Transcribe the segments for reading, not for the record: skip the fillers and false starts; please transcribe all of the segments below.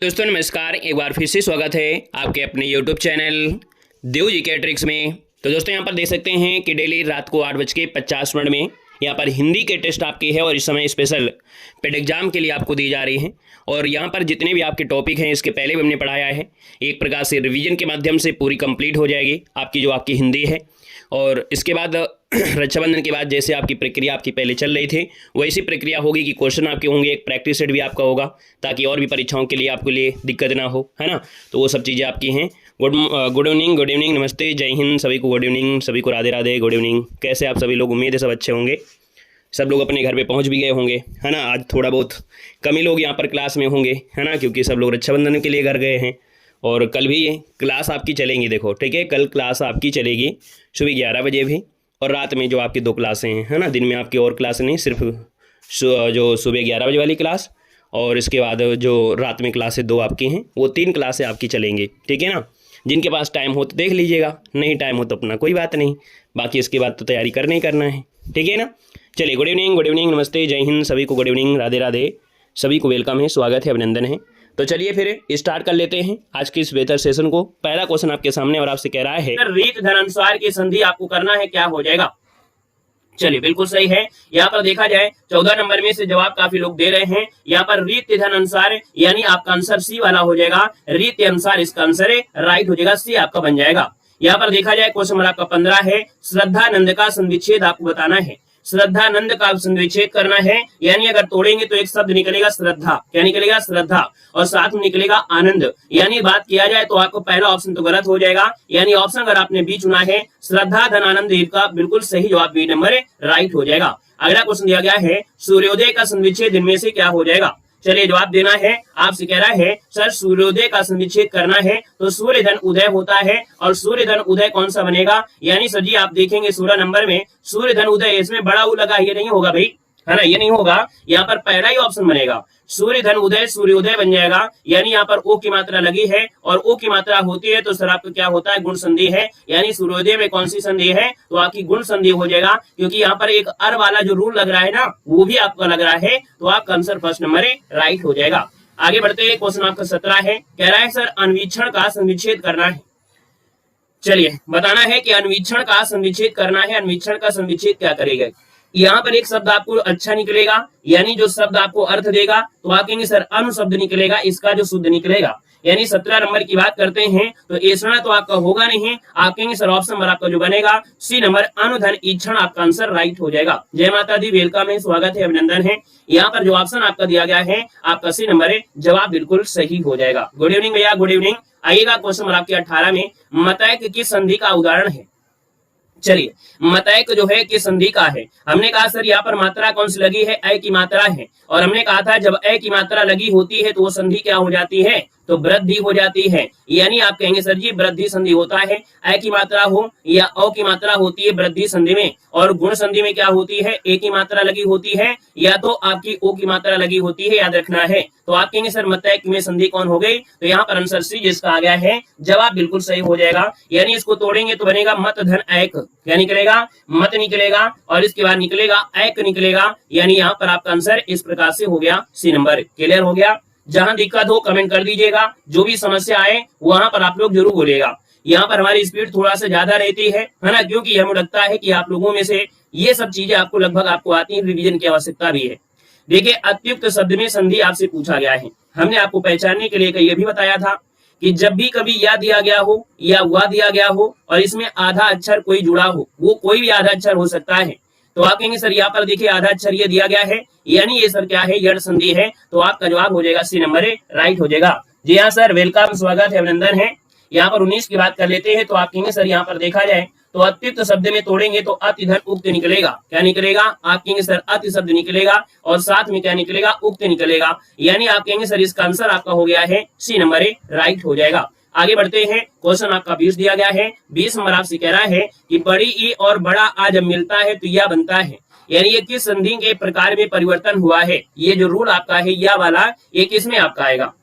दोस्तों नमस्कार, एक बार फिर से स्वागत है आपके अपने YouTube चैनल देव जी के ट्रिक्स में। तो दोस्तों यहाँ पर देख सकते हैं कि डेली रात को 8:50 में यहाँ पर हिंदी के टेस्ट आपके है और इस समय स्पेशल पेड एग्जाम के लिए आपको दी जा रही है। और यहाँ पर जितने भी आपके टॉपिक हैं इसके पहले भी हमने पढ़ाया है, एक प्रकार से रिवीजन के माध्यम से पूरी कंप्लीट हो जाएगी आपकी जो आपकी हिंदी है। और इसके बाद रक्षाबंधन के बाद जैसे आपकी प्रक्रिया आपकी पहले चल रही थी वैसी प्रक्रिया होगी कि क्वेश्चन आपके होंगे, एक प्रैक्टिस सेट भी आपका होगा ताकि और भी परीक्षाओं के लिए आपके लिए दिक्कत ना हो, है ना। तो वो सब चीज़ें आपकी हैं। गुड इवनिंग, नमस्ते, जय हिंद सभी को। गुड इवनिंग सभी को, राधे राधे, गुड इवनिंग। कैसे आप सभी लोग? उम्मीद है सब अच्छे होंगे, सब लोग अपने घर पे पहुंच भी गए होंगे, है ना। आज थोड़ा बहुत कम ही लोग यहाँ पर क्लास में होंगे, है ना, क्योंकि सब लोग रक्षाबंधन के लिए घर गए हैं। और कल भी क्लास आपकी चलेंगी, देखो ठीक है, कल क्लास आपकी चलेगी सुबह 11 बजे भी, और रात में जो आपकी 2 क्लासें हैं, है ना। दिन में आपकी और क्लास नहीं, सिर्फ जो सुबह 11 बजे वाली क्लास और इसके बाद जो रात में क्लासें 2 आपकी हैं, वो 3 क्लासें आपकी चलेंगी, ठीक है ना। जिनके पास टाइम हो तो देख लीजिएगा, नहीं टाइम हो तो अपना कोई बात नहीं, बाकी इसके बाद तो तैयारी करना ही करना है, ठीक है ना। चलिए, गुड इवनिंग, नमस्ते, जय हिंद सभी को, गुड इवनिंग, राधे राधे, सभी को वेलकम है, स्वागत है, अभिनंदन है। तो चलिए फिर स्टार्ट कर लेते हैं आज के इस बेहतर सेशन को। पहला क्वेश्चन आपके सामने और आपसे कह रहा है रीत धन अनुसार की संधि आपको करना है, क्या हो जाएगा। चलिए, बिल्कुल सही है। यहाँ पर देखा जाए 14 नंबर में से जवाब काफी लोग दे रहे हैं। यहाँ पर रीत धन अनुसार यानी आपका आंसर सी वाला हो जाएगा। रीत अनुसार इसका आंसर राइट हो जाएगा, सी आपका बन जाएगा। यहाँ पर देखा जाए क्वेश्चन नंबर आपका 15 है, श्रद्धानंद का संविच्छेद आपको बताना है। श्रद्धानंद का संविच्छेद करना है, यानी अगर तोड़ेंगे तो एक शब्द निकलेगा श्रद्धा, क्या निकलेगा श्रद्धा, और साथ में निकलेगा आनंद। यानी बात किया जाए तो आपको पहला ऑप्शन तो गलत हो जाएगा, यानी ऑप्शन अगर आपने बी चुना है श्रद्धा धन आनंद का बिल्कुल सही जवाब बी नंबर राइट हो जाएगा। अगला क्वेश्चन दिया गया है सूर्योदय का संविच्छेद इनमें से क्या हो जाएगा। चलिए, जवाब देना है। आपसे कह रहा है सर सूर्योदय का संविच्छेद करना है, तो सूर्य धन उदय होता है, और सूर्य धन उदय कौन सा बनेगा। यानी सर जी आप देखेंगे 16 नंबर में सूर्य धन उदय, इसमें बड़ा उ लगा, ये नहीं होगा भाई, है ना, ये नहीं होगा। यहाँ पर पहला ही ऑप्शन बनेगा सूर्य धन उदय, सूर्योदय बन जाएगा। यानी यहाँ पर ओ की मात्रा लगी है, और ओ की मात्रा होती है तो सर आपको क्या होता है, गुण संधि है। यानी सूर्योदय में कौन सी संधि है, तो आपकी गुण संधि हो जाएगा, क्योंकि यहाँ पर एक अर वाला जो रूल लग रहा है ना, वो भी आपका लग रहा है, तो आपका आंसर फर्स्ट नंबर राइट हो जाएगा। आगे बढ़ते हैं, क्वेश्चन आपका 17 है, कह रहा है सर अन्वीक्षण का संविच्छेद करना है। चलिए, बताना है कि अन्वीक्षण का संविच्छेद करना है। अन्वीक्षण का संविच्छेद क्या करेगा। यहाँ पर एक शब्द आपको अच्छा निकलेगा, यानी जो शब्द आपको अर्थ देगा, तो आप कहेंगे सर अनुशब्द निकलेगा, इसका जो शुद्ध निकलेगा। यानी 17 नंबर की बात करते हैं तो ऐसा तो आपका होगा नहीं, आप कहेंगे सर ऑप्शन नंबर आपका जो बनेगा सी नंबर अनुधन इच्छण, आपका आंसर राइट हो जाएगा। जय माता दी, वेलकम है, स्वागत है, अभिनंदन है। यहाँ पर जो ऑप्शन आपका दिया गया है आपका सी नंबर जवाब बिल्कुल सही हो जाएगा। गुड इवनिंग भैया, गुड इवनिंग। आइएगा क्वेश्चन नंबर आपके 18 में, मतैक की संधि का उदाहरण है। चलिए, मतैक जो है किस संधि का है। हमने कहा सर यहाँ पर मात्रा कौन सी लगी है, ए की मात्रा है, और हमने कहा था जब ए की मात्रा लगी होती है तो वो संधि क्या हो जाती है, तो वृद्धि हो जाती है। यानी आप कहेंगे सर जी वृद्धि संधि होता है, ए की मात्रा हो या ओ की मात्रा होती है वृद्धि संधि में, और गुण संधि में क्या होती है, ए की मात्रा लगी होती है या तो आपकी ओ की मात्रा लगी होती है, याद रखना है। तो आप कहेंगे सर मतैक में संधि कौन हो गई, तो यहाँ पर आंसर सी जिसका आ गया है जवाब बिल्कुल सही हो जाएगा। यानी इसको तोड़ेंगे तो बनेगा मत धन ऐक, क्या निकलेगा, मत निकलेगा, और इसके बाद निकलेगा ऐक निकलेगा। यानी यहाँ पर आपका आंसर इस प्रकार से हो गया सी नंबर। क्लियर हो गया। जहां दिक्कत हो कमेंट कर दीजिएगा, जो भी समस्या आए वहां पर आप लोग जरूर बोलिएगा। यहाँ पर हमारी स्पीड थोड़ा सा ज्यादा रहती है ना, क्योंकि हमें लगता है कि आप लोगों में से ये सब चीजें आपको लगभग आपको आती है, रिवीजन की आवश्यकता भी है। देखिए, अत्युक्त शब्द में संधि आपसे पूछा गया है। हमने आपको पहचानने के लिए ये भी बताया था कि जब भी कभी या दिया गया हो या हुआ दिया गया हो और इसमें आधा अक्षर कोई जुड़ा हो, वो कोई भी आधा अक्षर हो सकता है, तो आप कहेंगे सर यहाँ पर देखिए आधा अक्षर ये दिया गया है, यानी ये सर क्या है, यड़ संधि है, तो आपका जवाब हो जाएगा सी नंबर राइट हो जाएगा। जी हाँ सर, वेलकम, स्वागत है, अभिनंदन है। यहाँ पर 19 की बात कर लेते हैं, तो आप कहेंगे सर यहाँ पर देखा जाए तो अत्युक्त शब्द में तोड़ेंगे तो अति धन उक्त निकलेगा, क्या निकलेगा, आप कहेंगे सर अति शब्द निकलेगा, और साथ में क्या निकलेगा, उक्त निकलेगा। यानी आप कहेंगे सर इसका आंसर आपका हो गया है सी नंबर राइट हो जाएगा। आगे बढ़ते हैं, क्वेश्चन आपका 20 दिया गया है। 20 नंबर आपसे कह रहा है कि बड़ी ई और बड़ा आ जब मिलता है तो यह बनता है। यानी ये किस संधि के प्रकार में परिवर्तन हुआ है, ये जो रूल आपका है यह वाला, ये किसमें आपका आएगा।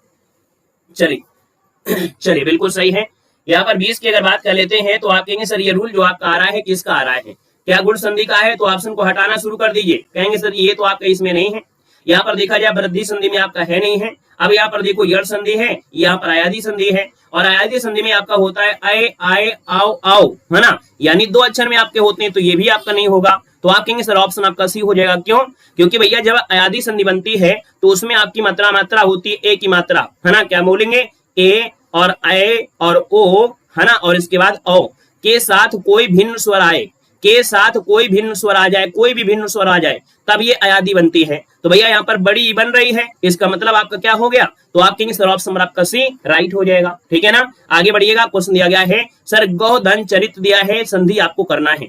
चलिए बिल्कुल सही है। यहाँ पर 20 की अगर बात कर लेते हैं तो आप कहेंगे सर ये रूल जो आपका आ रहा है किसका आ रहा है, क्या गुण संधि का है, तो ऑप्शन को हटाना शुरू कर दीजिए। कहेंगे सर ये तो आपका इसमें नहीं है, यहाँ पर देखा जाए वृद्धि संधि में आपका है नहीं है। अब यहाँ पर देखो यड़ संधि है, यहाँ पर अयादी संधि है, और अयादी संधि में आपका होता है आए आए आओ आओ, है ना, यानी 2 अक्षर में आपके होते हैं, तो ये भी आपका नहीं होगा। तो आप कहेंगे सर ऑप्शन आपका सी हो जाएगा। क्यों? क्योंकि भैया जब अयादी संधि बनती है तो उसमें आपकी मात्रा होती है ए की मात्रा, है ना, क्या बोलेंगे, ए और ए और ओ, है ना, और इसके बाद औ के साथ कोई भिन्न स्वर आए, के साथ कोई भिन्न स्वर आ जाए, कोई भी भिन्न स्वर आ जाए, तब ये अयादी बनती है। तो भैया यहाँ पर बड़ी ई बन रही है, इसका मतलब आपका क्या हो गया, तो आप कहेंगे सर ऑप्शन नंबर आपका सी राइट हो जाएगा। ठीक है ना, आगे बढ़िएगा। क्वेश्चन दिया गया है सर गौ धन चरित्र दिया है, संधि आपको करना है।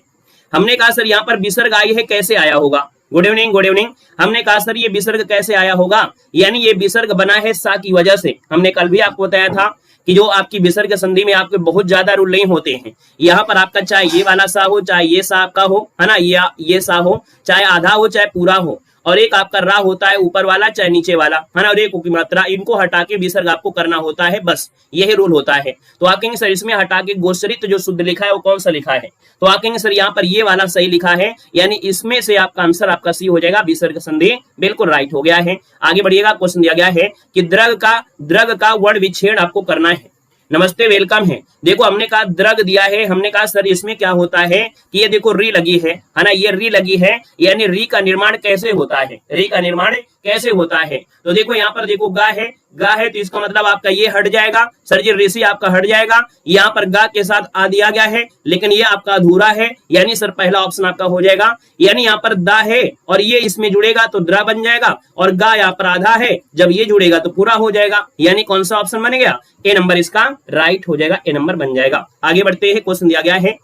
हमने कहा सर यहाँ पर विसर्ग आई है, कैसे आया होगा। Good evening, good evening. हमने कहा सर ये विसर्ग कैसे आया होगा, यानी ये विसर्ग बना है सा की वजह से। हमने कल भी आपको बताया था कि जो आपकी विसर्ग संधि में आपके बहुत ज्यादा रूल नहीं होते हैं। यहाँ पर आपका चाहे ये वाला सा हो, चाहे ये सा आपका हो, है ना, ये सा हो, चाहे आधा हो चाहे पूरा हो, और एक आपका रा होता है ऊपर वाला चाहे नीचे वाला, है ना, और एक की मात्रा, इनको हटा के विसर्ग आपको करना होता है, बस यही रूल होता है। तो आप कहेंगे सर इसमें हटा के गोचरित जो शुद्ध लिखा है वो कौन सा लिखा है, तो आप कहेंगे सर यहाँ पर ये वाला सही लिखा है, यानी इसमें से आपका आंसर आपका सी हो जाएगा, विसर्ग संधि बिल्कुल राइट हो गया है। आगे बढ़िएगा। क्वेश्चन दिया गया है कि द्रग का वर्ण विच्छेद आपको करना है। नमस्ते, वेलकम है। देखो हमने कहा द्रग दिया है, हमने कहा सर इसमें क्या होता है कि ये देखो री लगी है ना, ये री लगी है, यानी री का निर्माण कैसे होता है, री का निर्माण कैसे होता है। तो देखो यहाँ पर देखो गा है, तो इसका मतलब आपका ये हट जाएगा, सर जी ऋषि आपका हट जाएगा। यहाँ पर गा के साथ आ दिया गया है, लेकिन ये आपका अधूरा है, यानी सर पहला ऑप्शन आपका हो जाएगा। यानी यहाँ पर दा है और ये इसमें जुड़ेगा तो द्रा बन जाएगा, और गा यहाँ पर आधा है, जब ये जुड़ेगा तो पूरा हो जाएगा, यानी कौन सा ऑप्शन बन गया, ए नंबर इसका राइट हो जाएगा, ए नंबर बन जाएगा। आगे बढ़ते हैं। क्वेश्चन दिया गया है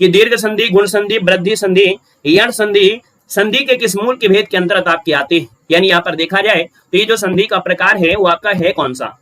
कि दीर्घ संधि, गुण संधि, वृद्धि संधि, यण संधि संधि के किस मूल के भेद के अंतर्गत आपके आते हैं। यानी यहाँ पर देखा जाए तो ये जो संधि का प्रकार है वो आपका है कौन सा,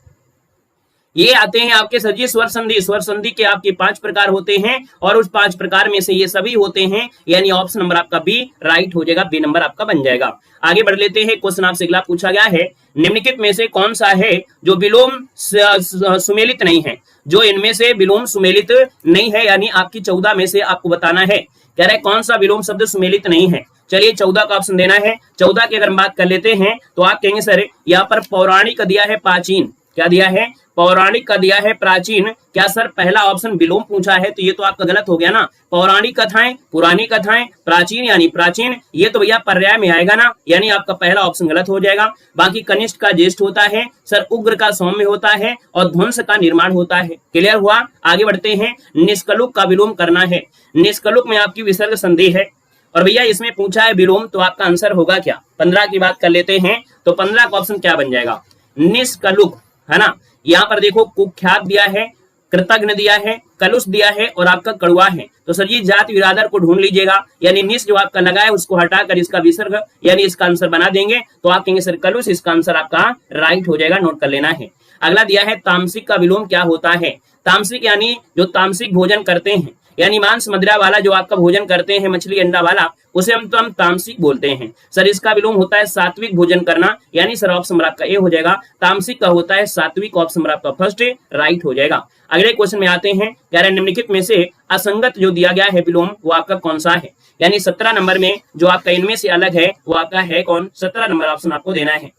ये आते हैं आपके सर जी स्वर संधि। स्वर संधि के आपके 5 प्रकार होते हैं, और उस 5 प्रकार में से ये सभी होते हैं, यानी ऑप्शन नंबर आपका बी राइट हो जाएगा, बी नंबर आपका बन जाएगा। आगे बढ़ लेते हैं। क्वेश्चन आपसे अगला पूछा गया है, निम्नलिखित में से कौन सा है जो विलोम सुमेलित नहीं है, जो इनमें से विलोम सुमेलित नहीं है, यानी आपकी 14 में से आपको बताना है। कह रहे कौन सा विलोम शब्द सुमेलित नहीं है। चलिए 14 का ऑप्शन देना है। 14 की अगर बात कर लेते हैं तो आप कहेंगे सर यहाँ पर पौराणिक का दिया है, प्राचीन क्या दिया है, पौराणिक का दिया है, प्राचीन। क्या सर पहला ऑप्शन विलोम पूछा है, तो ये तो आपका गलत हो गया ना। पौराणिक कथाएं, पुरानी कथाएं, प्राचीन यानी प्राचीन, ये तो भैया पर्याय में आएगा ना, यानी आपका पहला ऑप्शन गलत हो जाएगा। बाकी कनिष्ठ का ज्येष्ठ होता है, सर उग्र का सौम्य होता है, और ध्वंस का निर्माण होता है। क्लियर हुआ। आगे बढ़ते हैं। निष्कलुक का विलोम करना है। निष्कलुक में आपकी विसर्ग संधि है, और भैया इसमें पूछा है विलोम, तो आपका आंसर होगा क्या। 15 की बात कर लेते हैं तो 15 का ऑप्शन क्या बन जाएगा, निष्कलुक, है ना। यहाँ पर देखो कुख्यात दिया है, कृतघ्न दिया है, कलुष दिया है, और आपका कड़ुआ है। तो सर ये जाति विरादर को ढूंढ लीजिएगा, यानी निस जो आपका लगा है उसको हटाकर इसका विसर्ग यानी इसका आंसर बना देंगे, तो आप कहेंगे सर कलुष, इसका आंसर आपका राइट हो जाएगा, नोट कर लेना है। अगला दिया है तामसिक का विलोम क्या होता है। तामसिक यानी जो तामसिक भोजन करते हैं, यानी मांस मदिरा वाला जो आपका भोजन करते हैं, मछली अंडा वाला, उसे हम तामसिक बोलते हैं। सर इसका विलोम होता है सात्विक भोजन करना, यानी सर ऑप्शन आपका ए हो जाएगा। तामसिक का होता है सात्विक, ऑप्शन आपका फर्स्ट राइट हो जाएगा। अगले क्वेश्चन में आते हैं। कह रहे निम्नलिखित में से असंगत जो दिया गया है विलोम वो आपका कौन सा है, यानी 17 नंबर में जो आपका इनमें से अलग है वो आपका है कौन, 17 नंबर ऑप्शन आपको देना है।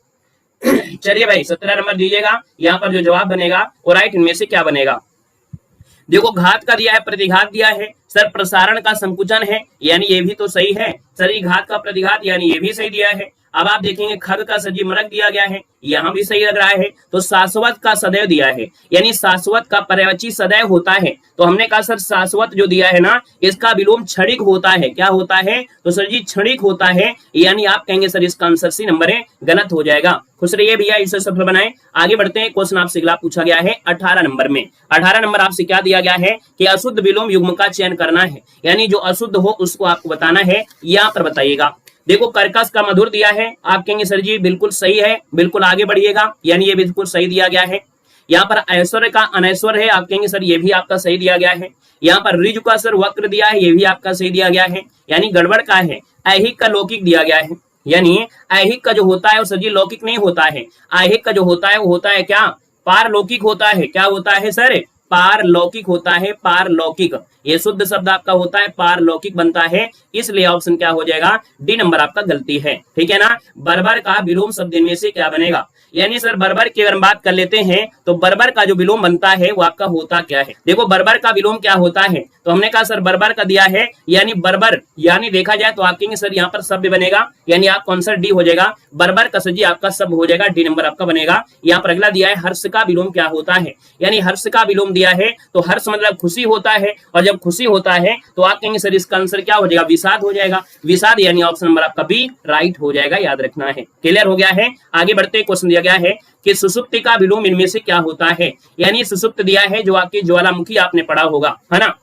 चलिए भाई 17 नंबर दीजिएगा। यहाँ पर जो जवाब बनेगा वो राइट इनमें से क्या बनेगा। देखो घात का दिया है, प्रतिघात दिया है, सर प्रसारण का संकुचन है, यानी ये भी तो सही है। सर ये घात का प्रतिघात यानी ये भी सही दिया है। अब आप देखेंगे खग का सजी मरक दिया गया है, यहाँ भी सही लग रहा है। तो शाश्वत का सदैव दिया है, यानी शाश्वत का पर्यायवाची सदैव होता है। तो हमने कहा सर शाश्वत जो दिया है ना, इसका विलोम क्षणिक होता है। क्या होता है, तो सर जी क्षणिक होता है, यानी आप कहेंगे सर इसका आंसर सी नंबर है, गलत हो जाएगा। खुश रहिए भैया, इसे सफल बनाएं। आगे बढ़ते हैं। क्वेश्चन आपसे अगला पूछा गया है 18 नंबर में। 18 नंबर आपसे क्या दिया गया है कि अशुद्ध विलोम युग्म का चयन करना है, यानी जो अशुद्ध हो उसको आपको बताना है। यहाँ पर बताइएगा। देखो कर्कश का मधुर दिया है, आप कहेंगे सर जी बिल्कुल सही है, बिल्कुल आगे बढ़िएगा, यानी ये बिल्कुल सही दिया गया है। यहाँ पर ऐश्वर्य का अनैश्वर है, आप कहेंगे सर ये भी आपका सही दिया गया है। यहाँ पर ऋजु का सर वक्र दिया है, ये भी आपका सही दिया गया है, यानी गड़बड़ का है। ऐहिक का लौकिक दिया गया है, यानी ऐहिक का जो होता है वो सर जी लौकिक नहीं होता है। ऐहिक का जो होता है वो होता है क्या, पारलौकिक होता है। क्या होता है सर, पारलौकिक होता है, पारलौकिक। ये शुद्ध शब्द आपका होता है पारलौकिक बनता है, इसलिए ऑप्शन क्या हो जाएगा, डी नंबर आपका गलती है। ठीक है ना। बर्बर का विलोम शब्द इनमें से क्या बनेगा, यानी सर बर्बर की अगर हम बात कर लेते हैं तो बर्बर का जो विलोम बनता है वो आपका होता क्या है। देखो बर्बर का विलोम क्या होता है, तो हमने कहा सर बर्बर का दिया है, यानी बर्बर, यानी देखा जाए तो आप कहेंगे सर यहाँ पर शब्द बनेगा, यानी आपका आंसर डी हो जाएगा। बर्बर का सर जी आपका शब्द हो जाएगा, डी नंबर आपका बनेगा। यहाँ पर अगला दिया है हर्ष का विलोम क्या होता है, यानी हर्ष का विलोम दिया है तो हर्ष मतलब खुशी होता है, और जब खुशी होता है तो आप कहेंगे सर इसका आंसर क्या हो जाएगा, विषाद हो जाएगा। विषाद यानी ऑप्शन नंबर आपका बी राइट हो जाएगा, याद रखना है। क्लियर हो गया है। आगे बढ़ते क्वेश्चन दिया गया है कि सुसुप्ति का विलोम इनमें से क्या होता है, यानी सुसुप्त दिया है जो आपकी ज्वालामुखी आपने पढ़ा होगा, है ना।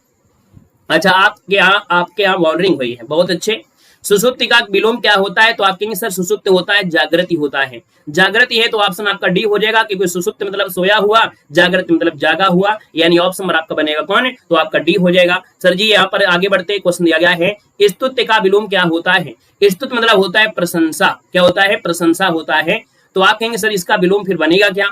अच्छा आपके यहाँ वार्निंग हुई है, बहुत अच्छे। सुसुप्ति का विलोम क्या होता है, तो आप कहेंगे सर सुसुप्त होता है जागृति होता है। जागृति है तो ऑप्शन आपका डी हो जाएगा, क्योंकि सुसुप्त मतलब सोया हुआ, जागृति मतलब जागा हुआ, यानी ऑप्शन नंबर आपका बनेगा कौन, तो आपका डी हो जाएगा। सर जी यहाँ पर आगे बढ़ते क्वेश्चन दिया गया है स्तुत्य का विलोम क्या होता है। स्तुत्य मतलब होता है प्रशंसा, क्या होता है, प्रशंसा होता है। तो आप कहेंगे सर इसका विलोम फिर बनेगा क्या,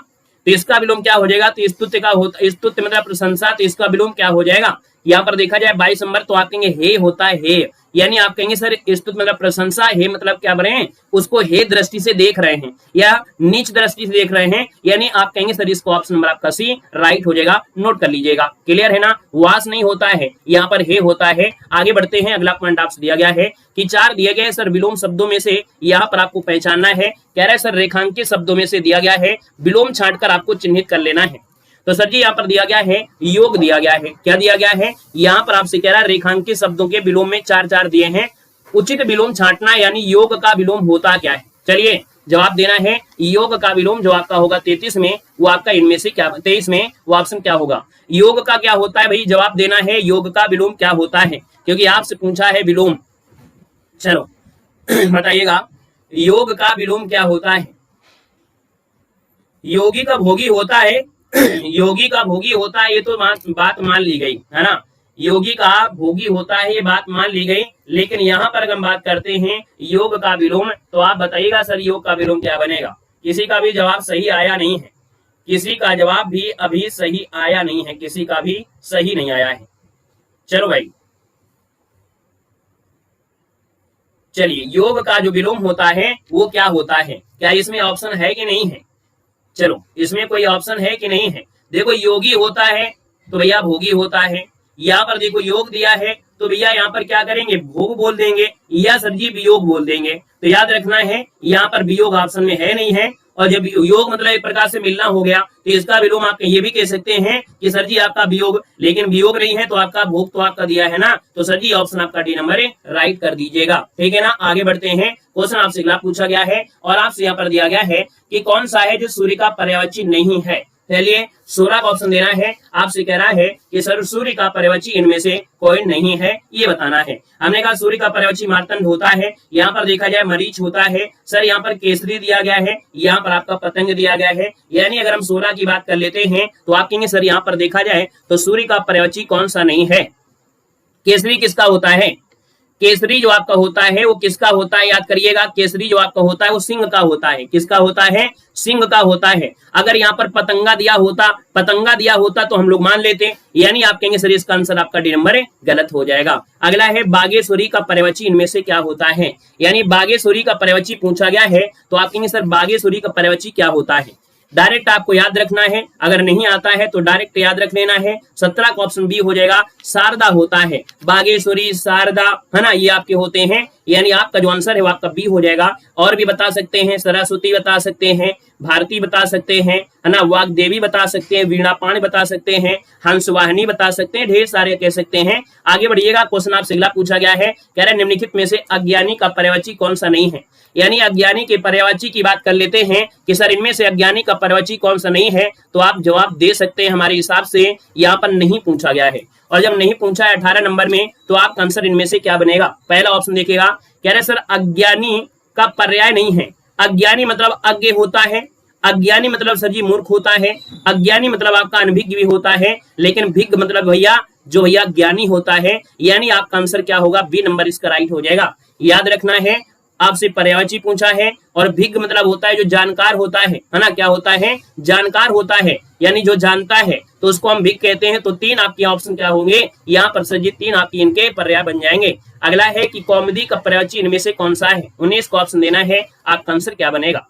तो इसका विलोम क्या हो जाएगा, तो स्तुत्य का होता, स्तुत्य मतलब प्रशंसा, तो इसका विलोम क्या हो जाएगा। यहाँ पर देखा जाए 22 नंबर, तो आप कहेंगे हे होता है, हे, यानी आप कहेंगे सर स्तुति मतलब प्रशंसा, हे मतलब क्या बने हैं, उसको हे दृष्टि से देख रहे हैं या नीच दृष्टि से देख रहे हैं, यानी आप कहेंगे सर इसको ऑप्शन नंबर आपका सी राइट हो जाएगा, नोट कर लीजिएगा। क्लियर है ना। वास नहीं होता है, यहाँ पर हे होता है। आगे बढ़ते हैं, अगला पॉइंट आपसे दिया गया है कि 4 दिए गए सर विलोम शब्दों में से यहाँ पर आपको पहचानना है। कह रहा है सर रेखांकित शब्दों में से दिया गया है, विलोम छांटकर आपको चिन्हित कर लेना है। तो सर जी यहाँ पर दिया गया है योग दिया गया है, क्या दिया गया है, यहाँ पर आपसे कह रहा है रेखांकित शब्दों के विलोम में 4 दिए हैं, उचित विलोम छांटना, यानी योग का विलोम होता क्या है। चलिए जवाब देना है, योग का विलोम जो आपका होगा 33 में, वो आपका इनमें से क्या, 23 में वो ऑप्शन क्या होगा, योग का क्या होता है भाई, जवाब देना है योग का विलोम क्या होता है, क्योंकि आपसे पूछा है विलोम। चलो बताइएगा योग का विलोम क्या होता है। योगी का भोगी होता है, योगी का भोगी होता है, ये तो बात मान ली गई है ना, योगी का भोगी होता है ये बात मान ली गई। लेकिन यहाँ पर अगर हम बात करते हैं योग का विलोम, तो आप बताइएगा सर योग का विलोम क्या बनेगा। किसी का भी जवाब सही आया नहीं है, किसी का जवाब भी अभी सही आया नहीं है, किसी का भी सही नहीं आया है। चलो भाई चलिए, योग का जो विलोम होता है वो क्या होता है, क्या इसमें ऑप्शन है कि नहीं है। चलो इसमें कोई ऑप्शन है कि नहीं है। देखो योगी होता है तो भैया भोगी होता है, यहाँ पर देखो योग दिया है तो भैया यहाँ पर क्या करेंगे, भोग बोल देंगे या सर जी वियोग बोल देंगे। तो याद रखना है यहाँ पर वियोग ऑप्शन में है नहीं है, और जब योग मतलब एक प्रकार से मिलना हो गया तो इसका विलोम आप ये भी कह सकते हैं कि सर जी आपका वियोग, लेकिन वियोग नहीं है तो आपका भोग तो आपका दिया है ना, तो सर जी ऑप्शन आपका डी नंबर राइट कर दीजिएगा। ठीक है ना। आगे बढ़ते हैं, क्वेश्चन आपसे अगला पूछा गया है और आपसे यहाँ पर दिया गया है कि कौन सा है जो सूर्य का पर्यायवाची नहीं है। चलिए 16 का ऑप्शन देना है। आपसे कह रहा है कि सर सूर्य का पर्यायवाची इनमें से कोई नहीं है, ये बताना है। हमने कहा सूर्य का पर्यायवाची मार्तंड होता है, यहाँ पर देखा जाए मरीच होता है, सर यहाँ पर केसरी दिया गया है, यहाँ पर आपका पतंग दिया गया है। यानी अगर हम 16 की बात कर लेते हैं तो आप कहेंगे सर यहाँ पर देखा जाए तो सूर्य का पर्यायवाची कौन सा नहीं है। केसरी किसका होता है, केसरी जो आपका होता है वो किसका होता है, याद करिएगा। केसरी जो आपका होता है वो सिंह का होता है, किसका होता है, सिंह का होता है। अगर यहाँ पर पतंगा दिया होता तो हम लोग मान लेते, यानी आप कहेंगे सर इसका आंसर आपका डी नंबर गलत हो जाएगा। अगला है बागेश्वरी का पर्यायवाची इनमें से क्या होता है, यानी बागेश्वरी का पर्यायवाची पूछा गया है तो आप कहेंगे सर बागेश्वरी का पर्यायवाची क्या होता है। डायरेक्ट आपको याद रखना है, अगर नहीं आता है तो डायरेक्ट याद रख लेना है। 17 का ऑप्शन बी हो जाएगा, शारदा होता है। बागेश्वरी, शारदा, है ना, ये आपके होते हैं, यानी आपका जो आंसर है वो आपका बी हो जाएगा। और भी बता सकते हैं, सरस्वती बता सकते हैं, भारती बता सकते हैं, है ना, वाग्देवी बता सकते हैं, वीणा पाणी बता सकते हैं, हंसवाहिनी बता सकते हैं, ढेर सारे कह सकते हैं। आगे बढ़िएगा, क्वेश्चन आपसे अगला पूछा गया है, कह रहे निम्नलिखित में से अज्ञानी का पर्यायवाची कौन सा नहीं है। यानी अज्ञानी के पर्यायवाची की बात कर लेते हैं कि सर इनमें से अज्ञानी का पर्यायवाची कौन सा नहीं है, तो आप जवाब दे सकते हैं। हमारे हिसाब से यहाँ पर नहीं पूछा गया है, और जब नहीं पूछा है 18 नंबर में, तो आपका आंसर इनमें से क्या बनेगा। पहला ऑप्शन देखिएगा, कह रहे सर अज्ञानी का पर्याय नहीं है। अज्ञानी मतलब अज्ञ होता है, अज्ञानी मतलब सर जी मूर्ख होता है, अज्ञानी मतलब आपका अनभिज्ञ भी होता है, लेकिन भिज्ञ मतलब भैया जो भैया ज्ञानी होता है। यानी आपका आंसर क्या होगा, बी नंबर इसका राइट हो जाएगा। याद रखना है, आपसे पर्यायवाची पूछा है, और भिज्ञ मतलब होता है जो जानकार होता है ना, क्या होता है, जानकार होता है, यानी जो जानता है, तो उसको हम भिज्ञ कहते हैं। तो 3 आपके ऑप्शन क्या होंगे यहाँ पर सर जी, 3 आपके इनके पर्याय बन जाएंगे। अगला है कि कौमुदी का पर्यायवाची इनमें से कौन सा है, 19 को ऑप्शन देना है, आपका आंसर क्या बनेगा।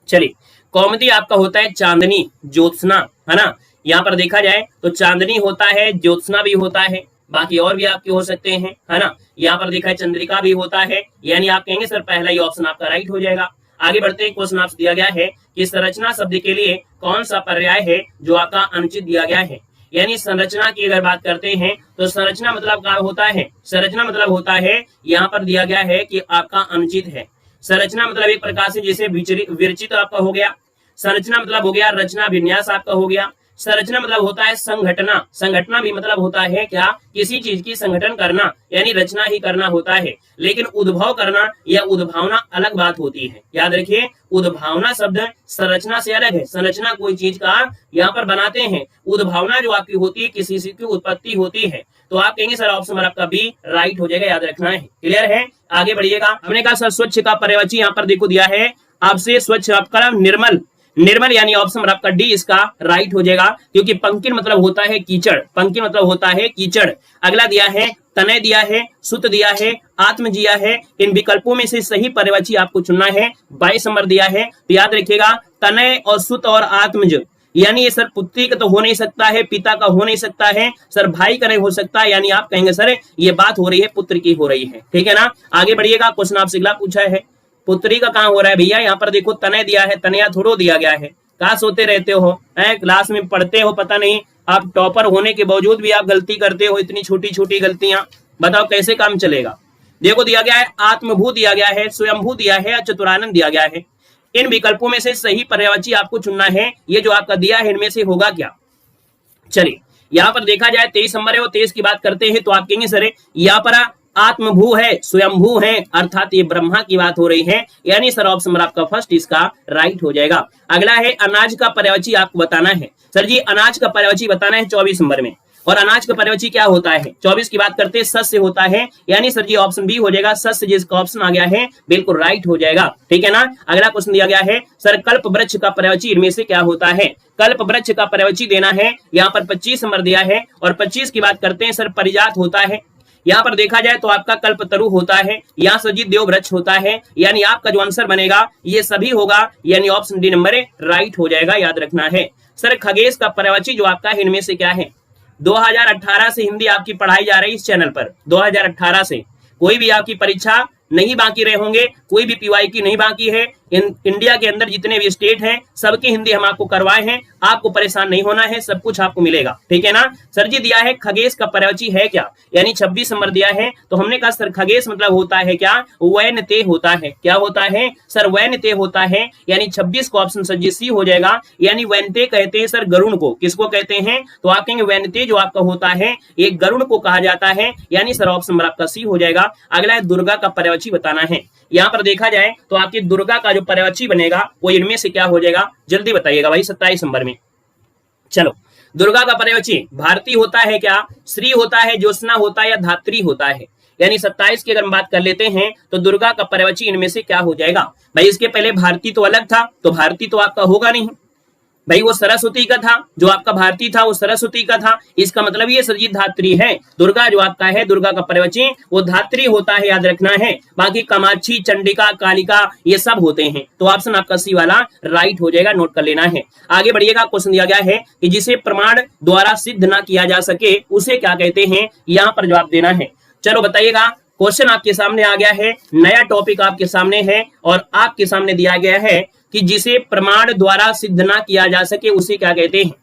चलिए, कौमुदी आपका होता है चांदनी, ज्योत्सना, है ना। यहाँ पर देखा जाए तो चांदनी होता है, ज्योत्सना भी होता है, बाकी और भी आपके हो सकते हैं, है ना। यहाँ पर देखा है चंद्रिका भी होता है, यानी आप कहेंगे सर पहला ही ऑप्शन आपका राइट हो जाएगा। आगे बढ़ते हैं, क्वेश्चन आपसे दिया गया है कि संरचना शब्द के लिए कौन सा पर्याय है जो आपका अनुचित दिया गया है। यानी संरचना की अगर बात करते हैं तो संरचना मतलब क्या होता है, संरचना मतलब होता है, यहाँ पर दिया गया है कि आपका अनुचित है। संरचना मतलब एक प्रकार से जैसे विरचित आपका हो गया, संरचना मतलब हो गया रचना विन्यास आपका हो गया, संरचना मतलब होता है संघटना, संगठना भी मतलब होता है क्या, किसी चीज की संगठन करना, यानी रचना ही करना होता है। लेकिन उद्भव करना या उद्भावना अलग बात होती है, याद रखिए, उद्भावना शब्द संरचना से अलग है। संरचना कोई चीज का यहाँ पर बनाते हैं, उद्भावना जो आपकी होती है किसी चीज की उत्पत्ति होती है। तो आप कहेंगे सर ऑप्शन नंबर आपका बी राइट हो जाएगा, याद रखना है। क्लियर है, आगे बढ़िएगा। हमने कहा सर स्वच्छ का पर्यायवाची यहाँ पर देखो दिया है आपसे, स्वच्छ आपका निर्मल, निर्मल यानी ऑप्शन नंबर आपका डी इसका राइट हो जाएगा, क्योंकि पंकिन मतलब होता है कीचड़, पंकिन मतलब होता है कीचड़। अगला दिया है तनय दिया है, सुत दिया है, आत्म दिया है। इन विकल्पों में से सही पर्यायवाची आपको चुनना है। 22 नंबर दिया है, तो याद रखिएगा तनय और सुत और आत्मज, यानी ये सर पुत्री का तो हो नहीं सकता है, पिता का हो नहीं सकता है, सर भाई का नहीं हो सकता, यानी आप कहेंगे सर ये बात हो रही है पुत्र की हो रही है, ठीक है ना। आगे बढ़िएगा, क्वेश्चन आपसे अगला पूछा है, पुत्री का कहाँ हो रहा है भैया, यहाँ पर देखो तनय दिया है, तनया थोड़ो दिया गया है। कहाँ सोते रहते हो, क्लास में पढ़ते हो, पता नहीं आप टॉपर होने के बावजूद भी आप गलती करते हो, इतनी छोटी छोटी गलतियां, बताओ कैसे काम चलेगा। देखो दिया गया है आत्मभू दिया गया है, स्वयंभू दिया है, चतुरानंद दिया गया है। इन विकल्पों में से सही पर्यायवाची आपको चुनना है। ये जो आपका दिया है इनमें से होगा क्या। चलिए, यहाँ पर देखा जाए 23 नंबर है, वो 23 की बात करते हैं तो आप कहेंगे सर यहाँ पर आत्मभू है, स्वयंभू है, अर्थात ये ब्रह्मा की बात हो रही है, यानी सर ऑप्शन नंबर आपका फर्स्ट इसका राइट हो जाएगा। अगला है अनाज का पर्यायवाची आपको बताना है। सर जी अनाज का पर्यायवाची बताना है 24 नंबर में, और अनाज का पर्यायवाची क्या होता है, 24 की बात करते हैं सस्य होता है, यानी सर जी ऑप्शन बी हो जाएगा, सस्य जिसका ऑप्शन आ गया है बिल्कुल राइट हो जाएगा, ठीक है ना। अगला क्वेश्चन दिया गया है सर कल्प वृक्ष का पर्यायवाची इनमें से क्या होता है। कल्प वृक्ष का पर्यायवाची देना है, यहाँ पर 25 नंबर दिया है, और 25 की बात करते हैं सर परिजात होता है। यहाँ पर देखा जाए तो आपका कल्पतरु होता है, यहाँ सर जी देव वृक्ष होता है, यानी आपका जो आंसर बनेगा ये सभी होगा, यानी ऑप्शन डी नंबर राइट हो जाएगा, याद रखना है। सर खगेश का पर्यायवाची जो आपका है इनमें से क्या है। 2018 से हिंदी आपकी पढ़ाई जा रही है इस चैनल पर, 2018 से कोई भी आपकी परीक्षा नहीं बाकी रहे होंगे, कोई भी पीवाई की नहीं बाकी है। इंडिया के अंदर जितने भी स्टेट हैं सबकी हिंदी हम आपको करवाए हैं, आपको परेशान नहीं होना है, सब कुछ आपको मिलेगा, ठीक है ना। सर जी दिया है खगेश का पर्यायवाची है क्या, यानी 26 नंबर दिया है, तो हमने कहा सर खगेश मतलब होता है क्या, वैनते होता है, क्या होता है सर वैनते होता है, यानी 26 को ऑप्शन सर जी सी हो जाएगा, यानी वैनते कहते हैं सर गरुण को, किसको कहते हैं, तो आप कहेंगे वैनते जो आपका होता है ये गरुण को कहा जाता है, यानी सर ऑप्शन नंबर आपका सी हो जाएगा। अगला है दुर्गा का पर्यायवाची बताना है। यहाँ पर देखा जाए तो आपकी दुर्गा का जो पर्यायवाची बनेगा वो इनमें से क्या हो जाएगा, जल्दी बताइएगा भाई 27 नंबर में। चलो, दुर्गा का पर्यायवाची भारती होता है क्या, श्री होता है, ज्योत्सना होता है, या धात्री होता है, यानी 27 की अगर हम बात कर लेते हैं तो दुर्गा का पर्यायवाची इनमें से क्या हो जाएगा। भाई इसके पहले भारती तो अलग था, तो भारती तो आपका होगा नहीं भाई, वो सरस्वती का था, जो आपका भारती था वो सरस्वती का था, इसका मतलब ये सर जी धात्री है। दुर्गा जो आपका है, दुर्गा का पर्यायवाची वो धात्री होता है, याद रखना है। बाकी कामाक्षी, चंडिका, कालिका ये सब होते हैं, तो ऑप्शन आपका सी वाला राइट हो जाएगा, नोट कर लेना है। आगे बढ़िएगा, क्वेश्चन दिया गया है कि जिसे प्रमाण द्वारा सिद्ध ना किया जा सके उसे क्या कहते हैं, यहाँ पर जवाब देना है। चलो बताइएगा, क्वेश्चन आपके सामने आ गया है, नया टॉपिक आपके सामने है, और आपके सामने दिया गया है कि जिसे प्रमाण द्वारा सिद्ध ना किया जा सके उसे क्या कहते हैं।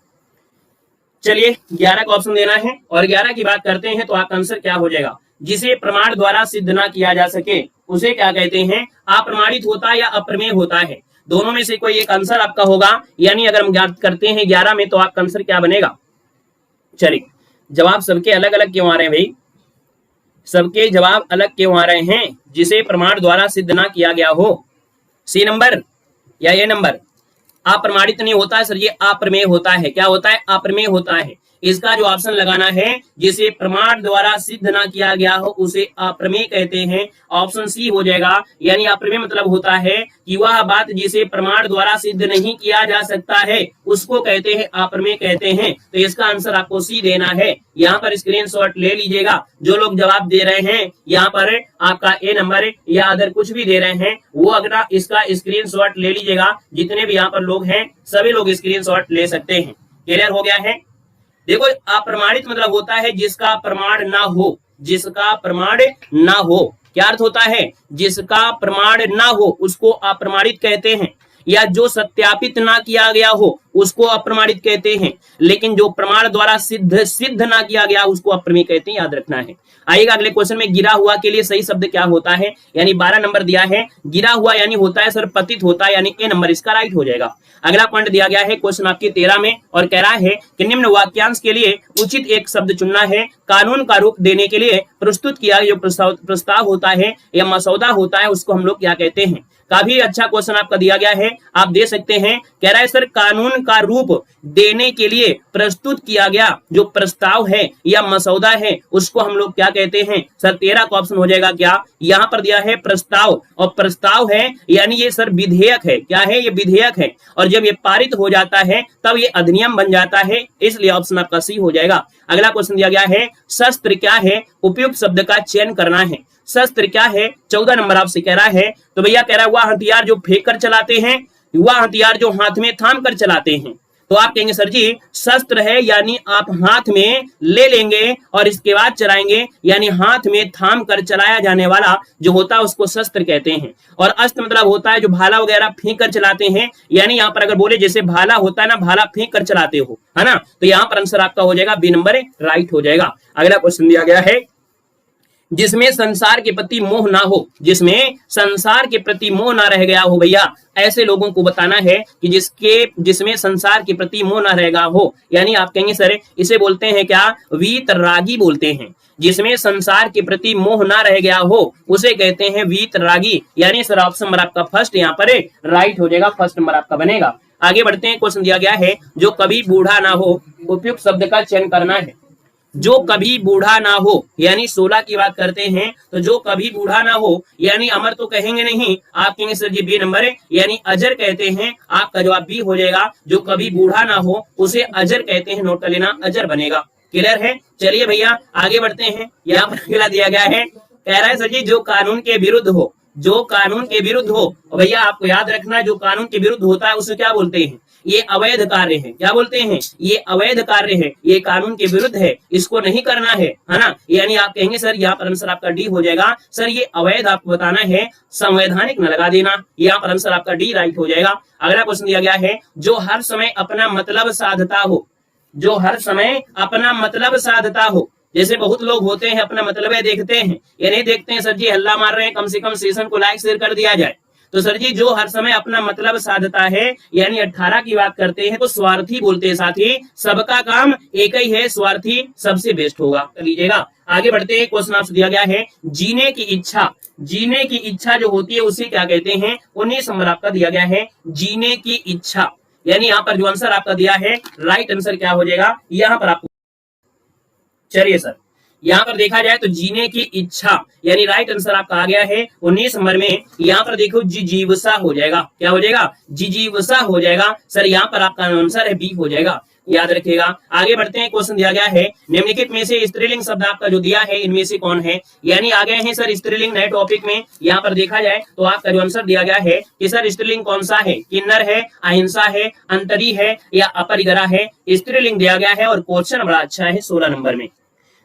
चलिए 11 का ऑप्शन देना है, और 11 की बात करते हैं तो आपका आंसर क्या हो जाएगा, जिसे प्रमाण द्वारा सिद्ध ना किया जा सके उसे क्या कहते हैं। अप्रमाणित होता है या अप्रमेय होता है, दोनों में से कोई एक आंसर आपका होगा, यानी अगर हम बात करते हैं 11 में तो आपका आंसर क्या बनेगा। चलिए, जवाब सबके अलग अलग क्यों आ रहे हैं भाई, सबके जवाब अलग क्यों आ रहे हैं। जिसे प्रमाण द्वारा सिद्ध ना किया गया हो, सी नंबर या ये नंबर। अप्रमाणित नहीं होता है सर, ये अप्रमेय होता है, क्या होता है, अप्रमेय होता है, इसका जो ऑप्शन लगाना है, जिसे प्रमाण द्वारा सिद्ध ना किया गया हो उसे अप्रमेय कहते हैं। ऑप्शन सी हो जाएगा। यानी अप्रमेय मतलब होता है कि वह बात जिसे प्रमाण द्वारा सिद्ध नहीं किया जा सकता है उसको कहते हैं अप्रमेय कहते हैं। तो इसका आंसर आपको सी देना है। यहाँ पर स्क्रीनशॉट ले लीजिएगा। जो लोग जवाब दे रहे हैं यहाँ पर आपका ए नंबर या अदर कुछ भी दे रहे हैं वो अगर इसका स्क्रीनशॉट ले लीजिएगा। जितने भी यहाँ पर लोग हैं सभी लोग स्क्रीनशॉट ले सकते हैं। क्लियर हो गया है। देखो अप्रमाणित मतलब होता है जिसका प्रमाण ना हो, जिसका प्रमाण ना हो। क्या अर्थ होता है? जिसका प्रमाण ना हो उसको अप्रमाणित कहते हैं, या जो सत्यापित ना किया गया हो उसको अप्रमाणित कहते हैं। लेकिन जो प्रमाण द्वारा सिद्ध ना किया गया उसको अप्रमेय कहते हैं, याद रखना है। आइएगा अगले क्वेश्चन में, गिरा हुआ के लिए सही शब्द क्या होता है? यानी 12 नंबर दिया है। गिरा हुआ यानी होता है सर पतित होता है, यानी ए नंबर इसका राइट हो जाएगा। अगला पॉइंट दिया गया है क्वेश्चन आपकी 13 में और कह रहा है कि निम्न वाक्यांश के लिए उचित एक शब्द चुनना है। कानून का रूप देने के लिए प्रस्तुत किया जो प्रस्ताव होता है या मसौदा होता है उसको हम लोग क्या कहते हैं? काफी अच्छा क्वेश्चन आपका दिया गया है, आप दे सकते हैं। कह रहा है सर कानून का रूप देने के लिए प्रस्तुत किया गया जो प्रस्ताव है या मसौदा है उसको हम लोग क्या कहते हैं? सर 13 का ऑप्शन हो जाएगा क्या? यहाँ पर दिया है प्रस्ताव, और प्रस्ताव है यानी ये सर विधेयक है। क्या है? ये विधेयक है, और जब ये पारित हो जाता है तब ये अधिनियम बन जाता है, इसलिए ऑप्शन आपका सी हो जाएगा। अगला क्वेश्चन दिया गया है शस्त्र क्या है? उपयुक्त शब्द का चयन करना है। शस्त्र क्या है? 14 नंबर आपसे कह रहा है। तो भैया कह रहा है वह हथियार जो फेंक कर चलाते हैं, वह हथियार जो हाथ में थाम कर चलाते हैं। तो आप कहेंगे सर जी शस्त्र है यानी आप हाथ में ले लेंगे और इसके बाद चलाएंगे, यानी हाथ में थाम कर चलाया जाने वाला जो होता है उसको शस्त्र कहते हैं। और अस्त्र मतलब होता है जो भाला वगैरह फेंक कर चलाते हैं, यानी यहाँ पर अगर बोले जैसे भाला होता है ना, भाला फेंक कर चलाते हो, है ना, तो यहाँ पर आंसर आपका हो जाएगा बी नंबर राइट हो जाएगा। अगला क्वेश्चन दिया गया है जिसमें संसार के प्रति मोह ना हो, जिसमें संसार के प्रति मोह ना रह गया हो। भैया ऐसे लोगों को बताना है कि जिसमें संसार के प्रति मोह ना रहेगा हो, यानी आप कहेंगे सर इसे बोलते हैं क्या? वीतरागी बोलते हैं। जिसमें संसार के प्रति मोह ना रह गया हो उसे कहते हैं वीतरागी। यानी सर ऑप्शन नंबर आपका फर्स्ट यहाँ पर राइट हो जाएगा, फर्स्ट नंबर आपका बनेगा। आगे बढ़ते हैं, क्वेश्चन दिया गया है जो कभी बूढ़ा ना हो, उपयुक्त शब्द का चयन करना है। जो कभी बूढ़ा ना हो, यानी 16 की बात करते हैं, तो जो कभी बूढ़ा ना हो यानी अमर तो कहेंगे नहीं, आप कहेंगे सर जी बी नंबर है, यानी अजर कहते हैं। आपका जवाब बी हो जाएगा। जो कभी बूढ़ा ना हो उसे अजर कहते हैं, नोट कर लेना, अजर बनेगा। क्लियर है? चलिए भैया आगे बढ़ते हैं। यहाँ पर अगला दिया गया है, कह रहा है सर जी जो कानून के विरुद्ध हो, जो कानून के विरुद्ध हो। भैया आपको याद रखना जो कानून के विरुद्ध होता है उसे क्या बोलते हैं? ये अवैध कार्य है। क्या बोलते हैं? ये अवैध कार्य है, ये कानून के विरुद्ध है, इसको नहीं करना है ना। यानी आप कहेंगे सर यहाँ पर आंसर आपका डी हो जाएगा। सर ये अवैध आपको बताना है, संवैधानिक न लगा देना। यहाँ पर आंसर आपका डी राइट हो जाएगा। अगला क्वेश्चन दिया गया है जो हर समय अपना मतलब साधता हो, जो हर समय अपना मतलब साधता हो। जैसे बहुत लोग होते हैं अपना मतलब है देखते हैं, ये नहीं देखते हैं सर जी हल्ला मार रहे हैं, कम से कम सेशन को लाइक शेयर कर दिया जाए। तो सर जी जो हर समय अपना मतलब साधता है, यानी 18 की बात करते हैं तो स्वार्थी बोलते हैं। साथी सबका काम एक ही है, स्वार्थी सबसे बेस्ट होगा, कर लीजिएगा। आगे बढ़ते हैं, क्वेश्चन आपसे दिया गया है जीने की इच्छा। जीने की इच्छा जो होती है उसे क्या कहते हैं? 19 नंबर आपका दिया गया है जीने की इच्छा। यानी यहाँ पर जो आंसर आपका दिया है राइट आंसर क्या हो जाएगा? यहाँ पर आपको चलिए सर यहाँ पर देखा जाए तो जीने की इच्छा यानी राइट आंसर आपका आ गया है 19 नंबर में। यहाँ पर देखो जिजीवसा हो जाएगा। क्या हो जाएगा? जिजीवसा हो जाएगा। सर यहाँ पर आपका आंसर है बी हो जाएगा, याद रखिएगा। आगे बढ़ते हैं, क्वेश्चन दिया गया है निम्नलिखित में से स्त्रीलिंग शब्द आपका जो दिया है इनमें से कौन है? यानी आ गए हैं सर स्त्रीलिंग नए टॉपिक में। यहाँ पर देखा जाए तो आपका जो आंसर दिया गया है कि सर स्त्रीलिंग कौन सा है? किन्नर है, अहिंसा है, अंतरी है या अपरिग्रह है? स्त्रीलिंग दिया गया है और क्वेश्चन बड़ा अच्छा है 16 नंबर में।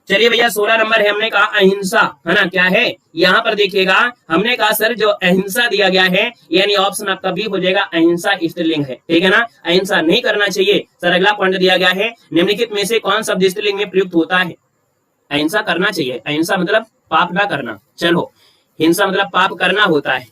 चलिए भैया 16 नंबर है, हमने कहा अहिंसा, है ना। क्या है? यहाँ पर देखिएगा हमने कहा सर जो अहिंसा दिया गया है यानी ऑप्शन आपका बी हो जाएगा, अहिंसा स्त्रीलिंग है, ठीक है ना। अहिंसा नहीं करना चाहिए। सर अगला पॉइंट दिया गया है निम्नलिखित में से कौन शब्द स्त्रीलिंग में प्रयुक्त होता है? अहिंसा करना चाहिए। अहिंसा मतलब पाप ना करना, चलो हिंसा मतलब पाप करना होता है।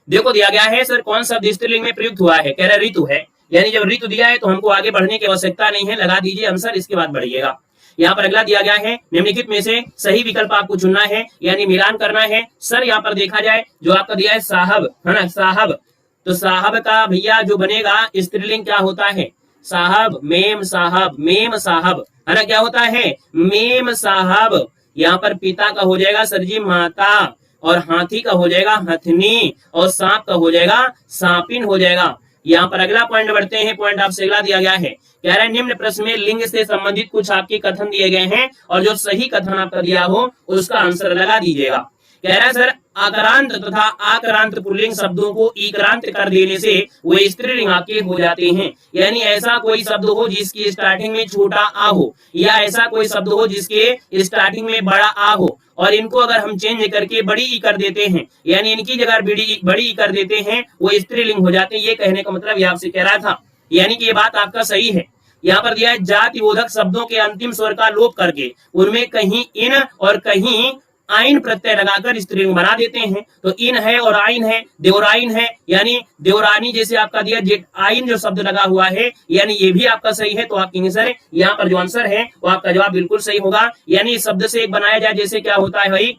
देखो दिया गया है सर कौन शब्द स्त्रीलिंग में प्रयुक्त हुआ है? कह रहा ऋतु है, यानी जब ऋतु दिया है तो हमको आगे बढ़ने की आवश्यकता नहीं है, लगा दीजिए आंसर, इसके बाद बढ़िएगा। यहाँ पर अगला दिया गया है निम्नलिखित में से सही विकल्प आपको चुनना है, यानी मिलान करना है। सर यहाँ पर देखा जाए जो आपका दिया है साहब, है ना, साहब। तो साहब का भैया जो बनेगा स्त्रीलिंग क्या होता है? साहब, मेम साहब, मेम साहब, है ना, क्या होता है मेम साहब। यहाँ पर पिता का हो जाएगा सर जी माता, और हाथी का हो जाएगा हथनी, और सांप का हो जाएगा सांपिन हो जाएगा। यहाँ पर अगला पॉइंट बढ़ते हैं। पॉइंट आपसे अगला दिया गया है, कह रहा है निम्न प्रश्न में लिंग से संबंधित कुछ आपके कथन दिए गए हैं और जो सही कथन आपका दिया हो उसका आंसर लगा दीजिएगा। कह रहा है सर आक्रांत तथा आक्रांत पुल्लिंग शब्दों को इक्रांत कर देने से वे स्त्रीलिंग आपके हो जाते हैं। यानी ऐसा कोई शब्द हो जिसकी स्टार्टिंग में छोटा आ हो, या ऐसा कोई शब्द हो जिसके स्टार्टिंग में बड़ा आ हो, और इनको अगर हम चेंज करके बड़ी ई कर देते हैं, यानी इनकी जगह बड़ी ई कर देते हैं, वो स्त्रीलिंग हो जाते हैं। ये कहने का मतलब ये आपसे कह रहा था, यानी कि ये बात आपका सही है। यहाँ पर दिया है जाति बोधक शब्दों के अंतिम स्वर का लोप करके उनमें कहीं इन और कहीं आइन प्रत्यय लगाकर स्त्रीलिंग बना देते हैं। तो इन है और आइन है, देवराइन है, यानी देवरानी जैसे आपका दिया जेट आइन जो शब्द लगा हुआ है, यानी ये भी आपका सही है। तो आप कहेंगे सर यहाँ पर जो आंसर है वो आपका जवाब बिल्कुल सही होगा। यानी इस शब्द से एक बनाया जाए, जैसे क्या होता है भाई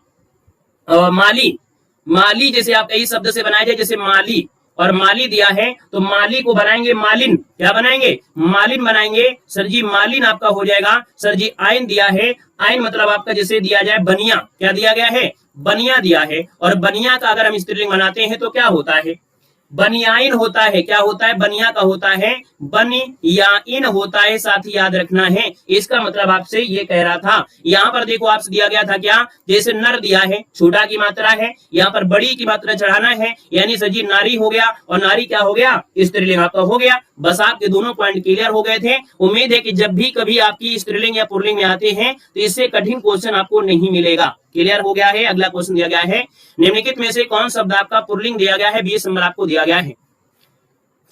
माली, माली जैसे आप इस शब्द से बनाया जाए, जैसे माली और माली दिया है तो माली को बनाएंगे मालिन, क्या बनाएंगे मालिन बनाएंगे सर जी, मालिन आपका हो जाएगा सर जी। आइन दिया है, आइन मतलब आपका जैसे दिया जाए बनिया, क्या दिया गया है बनिया दिया है, और बनिया का अगर हम स्त्रीलिंग बनाते हैं तो क्या होता है बनियाइन होता है। क्या होता है बनिया का होता है बनियाइन होता है, साथ ही याद रखना है। इसका मतलब आपसे ये कह रहा था। यहाँ पर देखो आपसे दिया गया था क्या, जैसे नर दिया है छोटा की मात्रा है, यहाँ पर बड़ी की मात्रा चढ़ाना है, यानी सजी नारी हो गया, और नारी क्या हो गया स्त्रीलिंग आपका हो गया। बस आपके दोनों पॉइंट क्लियर हो गए थे। उम्मीद है कि जब भी कभी आपकी स्त्रीलिंग या पुल्लिंग में आते हैं तो इससे कठिन क्वेश्चन आपको नहीं मिलेगा। क्लियर हो गया है। अगला क्वेश्चन दिया गया है, निम्नलिखित में से कौन शब्द आपका पुल्लिंग दिया गया है, 20 नंबर आपको दिया गया है।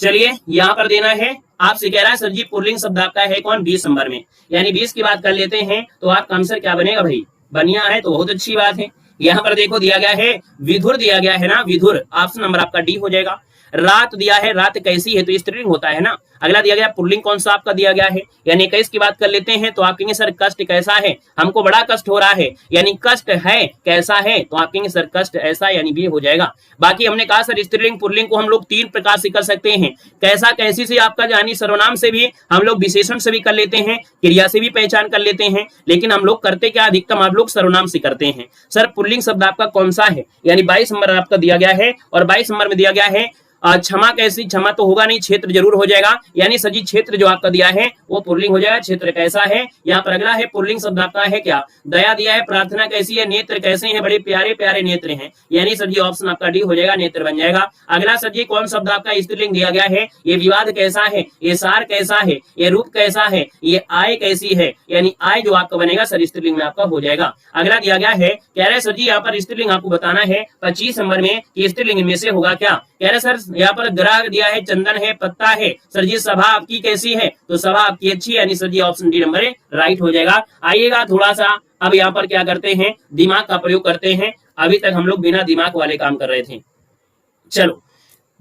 चलिए यहाँ पर देना है, आपसे कह रहा है सर जी पुल्लिंग शब्द आपका है कौन 20 नंबर में, यानी 20 की बात कर लेते हैं तो आपका आंसर क्या बनेगा भाई बनिया है, तो बहुत अच्छी बात है। यहाँ पर देखो दिया गया है विधुर दिया गया है ना, विधुर, ऑप्शन नंबर आपका डी हो जाएगा। रात दिया है, रात कैसी है, तो स्त्रीलिंग होता है ना। अगला दिया गया पुल्लिंग कौन सा आपका दिया गया है, यानी 21 की बात कर लेते हैं तो आप कहेंगे सर कष्ट कैसा है, हमको बड़ा कष्ट हो रहा है, यानी कष्ट है कैसा है, तो आप कहेंगे सर कष्ट ऐसा, यानी बी हो जाएगा। बाकी हमने कहा सर स्त्रीलिंग पुल्लिंग को हम लोग 3 प्रकार से कर सकते हैं। कैसा कैसी से आपका यानी सर्वनाम से भी हम लोग विशेषण से भी कर लेते हैं, क्रिया से भी पहचान कर लेते हैं, लेकिन हम लोग करते क्या अधिकतम आप लोग सर्वनाम से करते हैं। सर पुल्लिंग शब्द आपका कौन सा है, यानी 22 नंबर आपका दिया गया है, और 22 नंबर में दिया गया है क्षमा कैसी, क्षमा तो होगा नहीं, क्षेत्र जरूर हो जाएगा, यानी सजी क्षेत्र जो आपका दिया है वो पुल्लिंग हो जाएगा। क्षेत्र कैसा है, यहाँ पर अगला है पुल्लिंग शब्द आपका है क्या दया दिया है, प्रार्थना कैसी है, नेत्र कैसे हैं, बड़े प्यारे प्यारे नेत्र हैं, यानी सजी ऑप्शन आपका डी हो जाएगा, नेत्र बन जाएगा। अगला सजी कौन शब्द आपका स्त्रीलिंग दिया गया है, ये विवाद कैसा है, ये सार कैसा है, ये रूप कैसा है, ये आय कैसी है, यानी आय जो आपका बनेगा सर स्त्रीलिंग में आपका हो जाएगा। अगला दिया गया है, कह रहे सर जी यहाँ पर स्त्रीलिंग आपको बताना है 25 नंबर में कि स्त्रीलिंग में से होगा क्या। कह रहे सर यहाँ पर ग्राह दिया है, चंदन है, पत्ता है, सर जी सभा आपकी कैसी है, तो सभा आपकी अच्छी है, यानी सर जी ऑप्शन डी नंबर राइट हो जाएगा। आइएगा थोड़ा सा अब यहाँ पर क्या करते हैं दिमाग का प्रयोग करते हैं। अभी तक हम लोग बिना दिमाग वाले काम कर रहे थे। चलो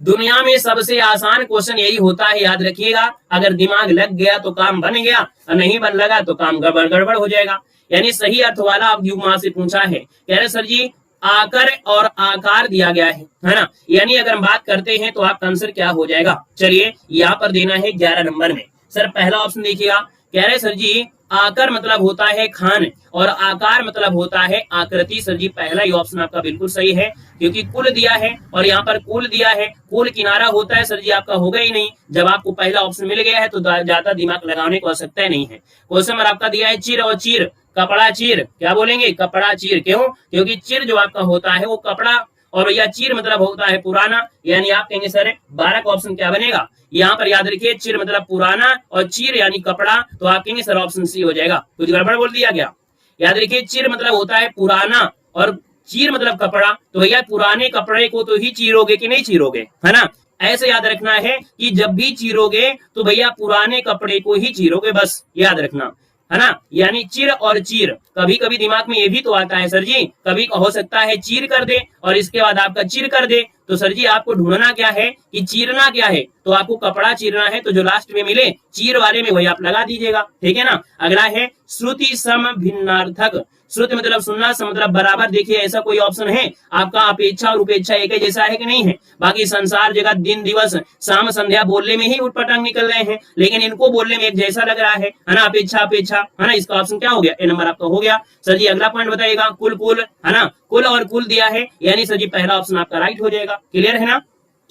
दुनिया में सबसे आसान क्वेश्चन यही होता है, याद रखिएगा। अगर दिमाग लग गया तो काम बन गया, और नहीं बन लगा तो काम गड़बड़ हो जाएगा। यानी सही अर्थ वाला अब युग से पूछा है, कह रहे सर जी आकर और आकार दिया गया है ना, यानी अगर हम बात करते हैं तो आपका आंसर क्या हो जाएगा। चलिए यहाँ पर देना है 11 नंबर में। सर पहला ऑप्शन देखिएगा, कह रहे सर जी आकर मतलब होता है खान और आकार मतलब होता है आकृति। सर जी पहला ही ऑप्शन आपका बिल्कुल सही है, क्योंकि कुल दिया है और यहाँ पर कुल दिया है, कुल किनारा होता है सर जी आपका होगा ही नहीं। जब आपको पहला ऑप्शन मिल गया है तो ज्यादा दिमाग लगाने को आवश्यकता नहीं है। क्वेश्चन नंबर आपका दिया है चिर और चीर, कपड़ा चीर, क्या बोलेंगे कपड़ा चीर, क्यों, क्योंकि चिर जो आपका होता है वो कपड़ा, और भैया चीर मतलब होता है पुराना, यानी आप कहेंगे सर 12 का ऑप्शन क्या बनेगा। यहाँ पर याद रखिए चिर मतलब पुराना और चीर यानी कपड़ा, तो आप कहेंगे सर ऑप्शन सी हो जाएगा। कुछ गड़बड़ बोल दिया गया। याद रखिए चिर मतलब होता है पुराना और चीर मतलब कपड़ा, तो भैया पुराने कपड़े को तो ही चीरोगे कि नहीं चीरोगे, है ना। ऐसे याद रखना है कि जब भी चीरोगे तो भैया पुराने कपड़े को ही चीरोगे, बस याद रखना, है ना। यानी चिर और चीर, कभी कभी दिमाग में ये भी तो आता है सर जी, कभी हो सकता है चीर कर दे और इसके बाद आपका चिर कर दे, तो सर जी आपको ढूंढना क्या है कि चीरना क्या है, तो आपको कपड़ा चीरना है, तो जो लास्ट में मिले चीर वाले में वही आप लगा दीजिएगा, ठीक है ना। अगला है श्रुति सम भिन्नार्थक। श्रुति मतलब सुनना, सम मतलब बराबर। देखिए ऐसा कोई ऑप्शन है आपका अपेक्षा और उपेक्षा एक जैसा है कि नहीं है। बाकी संसार जगत दिन दिवस शाम संध्या बोलने में ही उठपटांग निकल रहे हैं, लेकिन इनको बोलने में एक जैसा लग रहा है ना, अपेक्षा अपेक्षा, है ना। इसका ऑप्शन क्या हो गया, ए नंबर आपका हो गया। सर जी अगला पॉइंट बताइएगा, कुल कुल, है ना, कुल और कुल दिया है, यानी सर जी पहला ऑप्शन आपका राइट हो जाएगा। क्लियर है ना।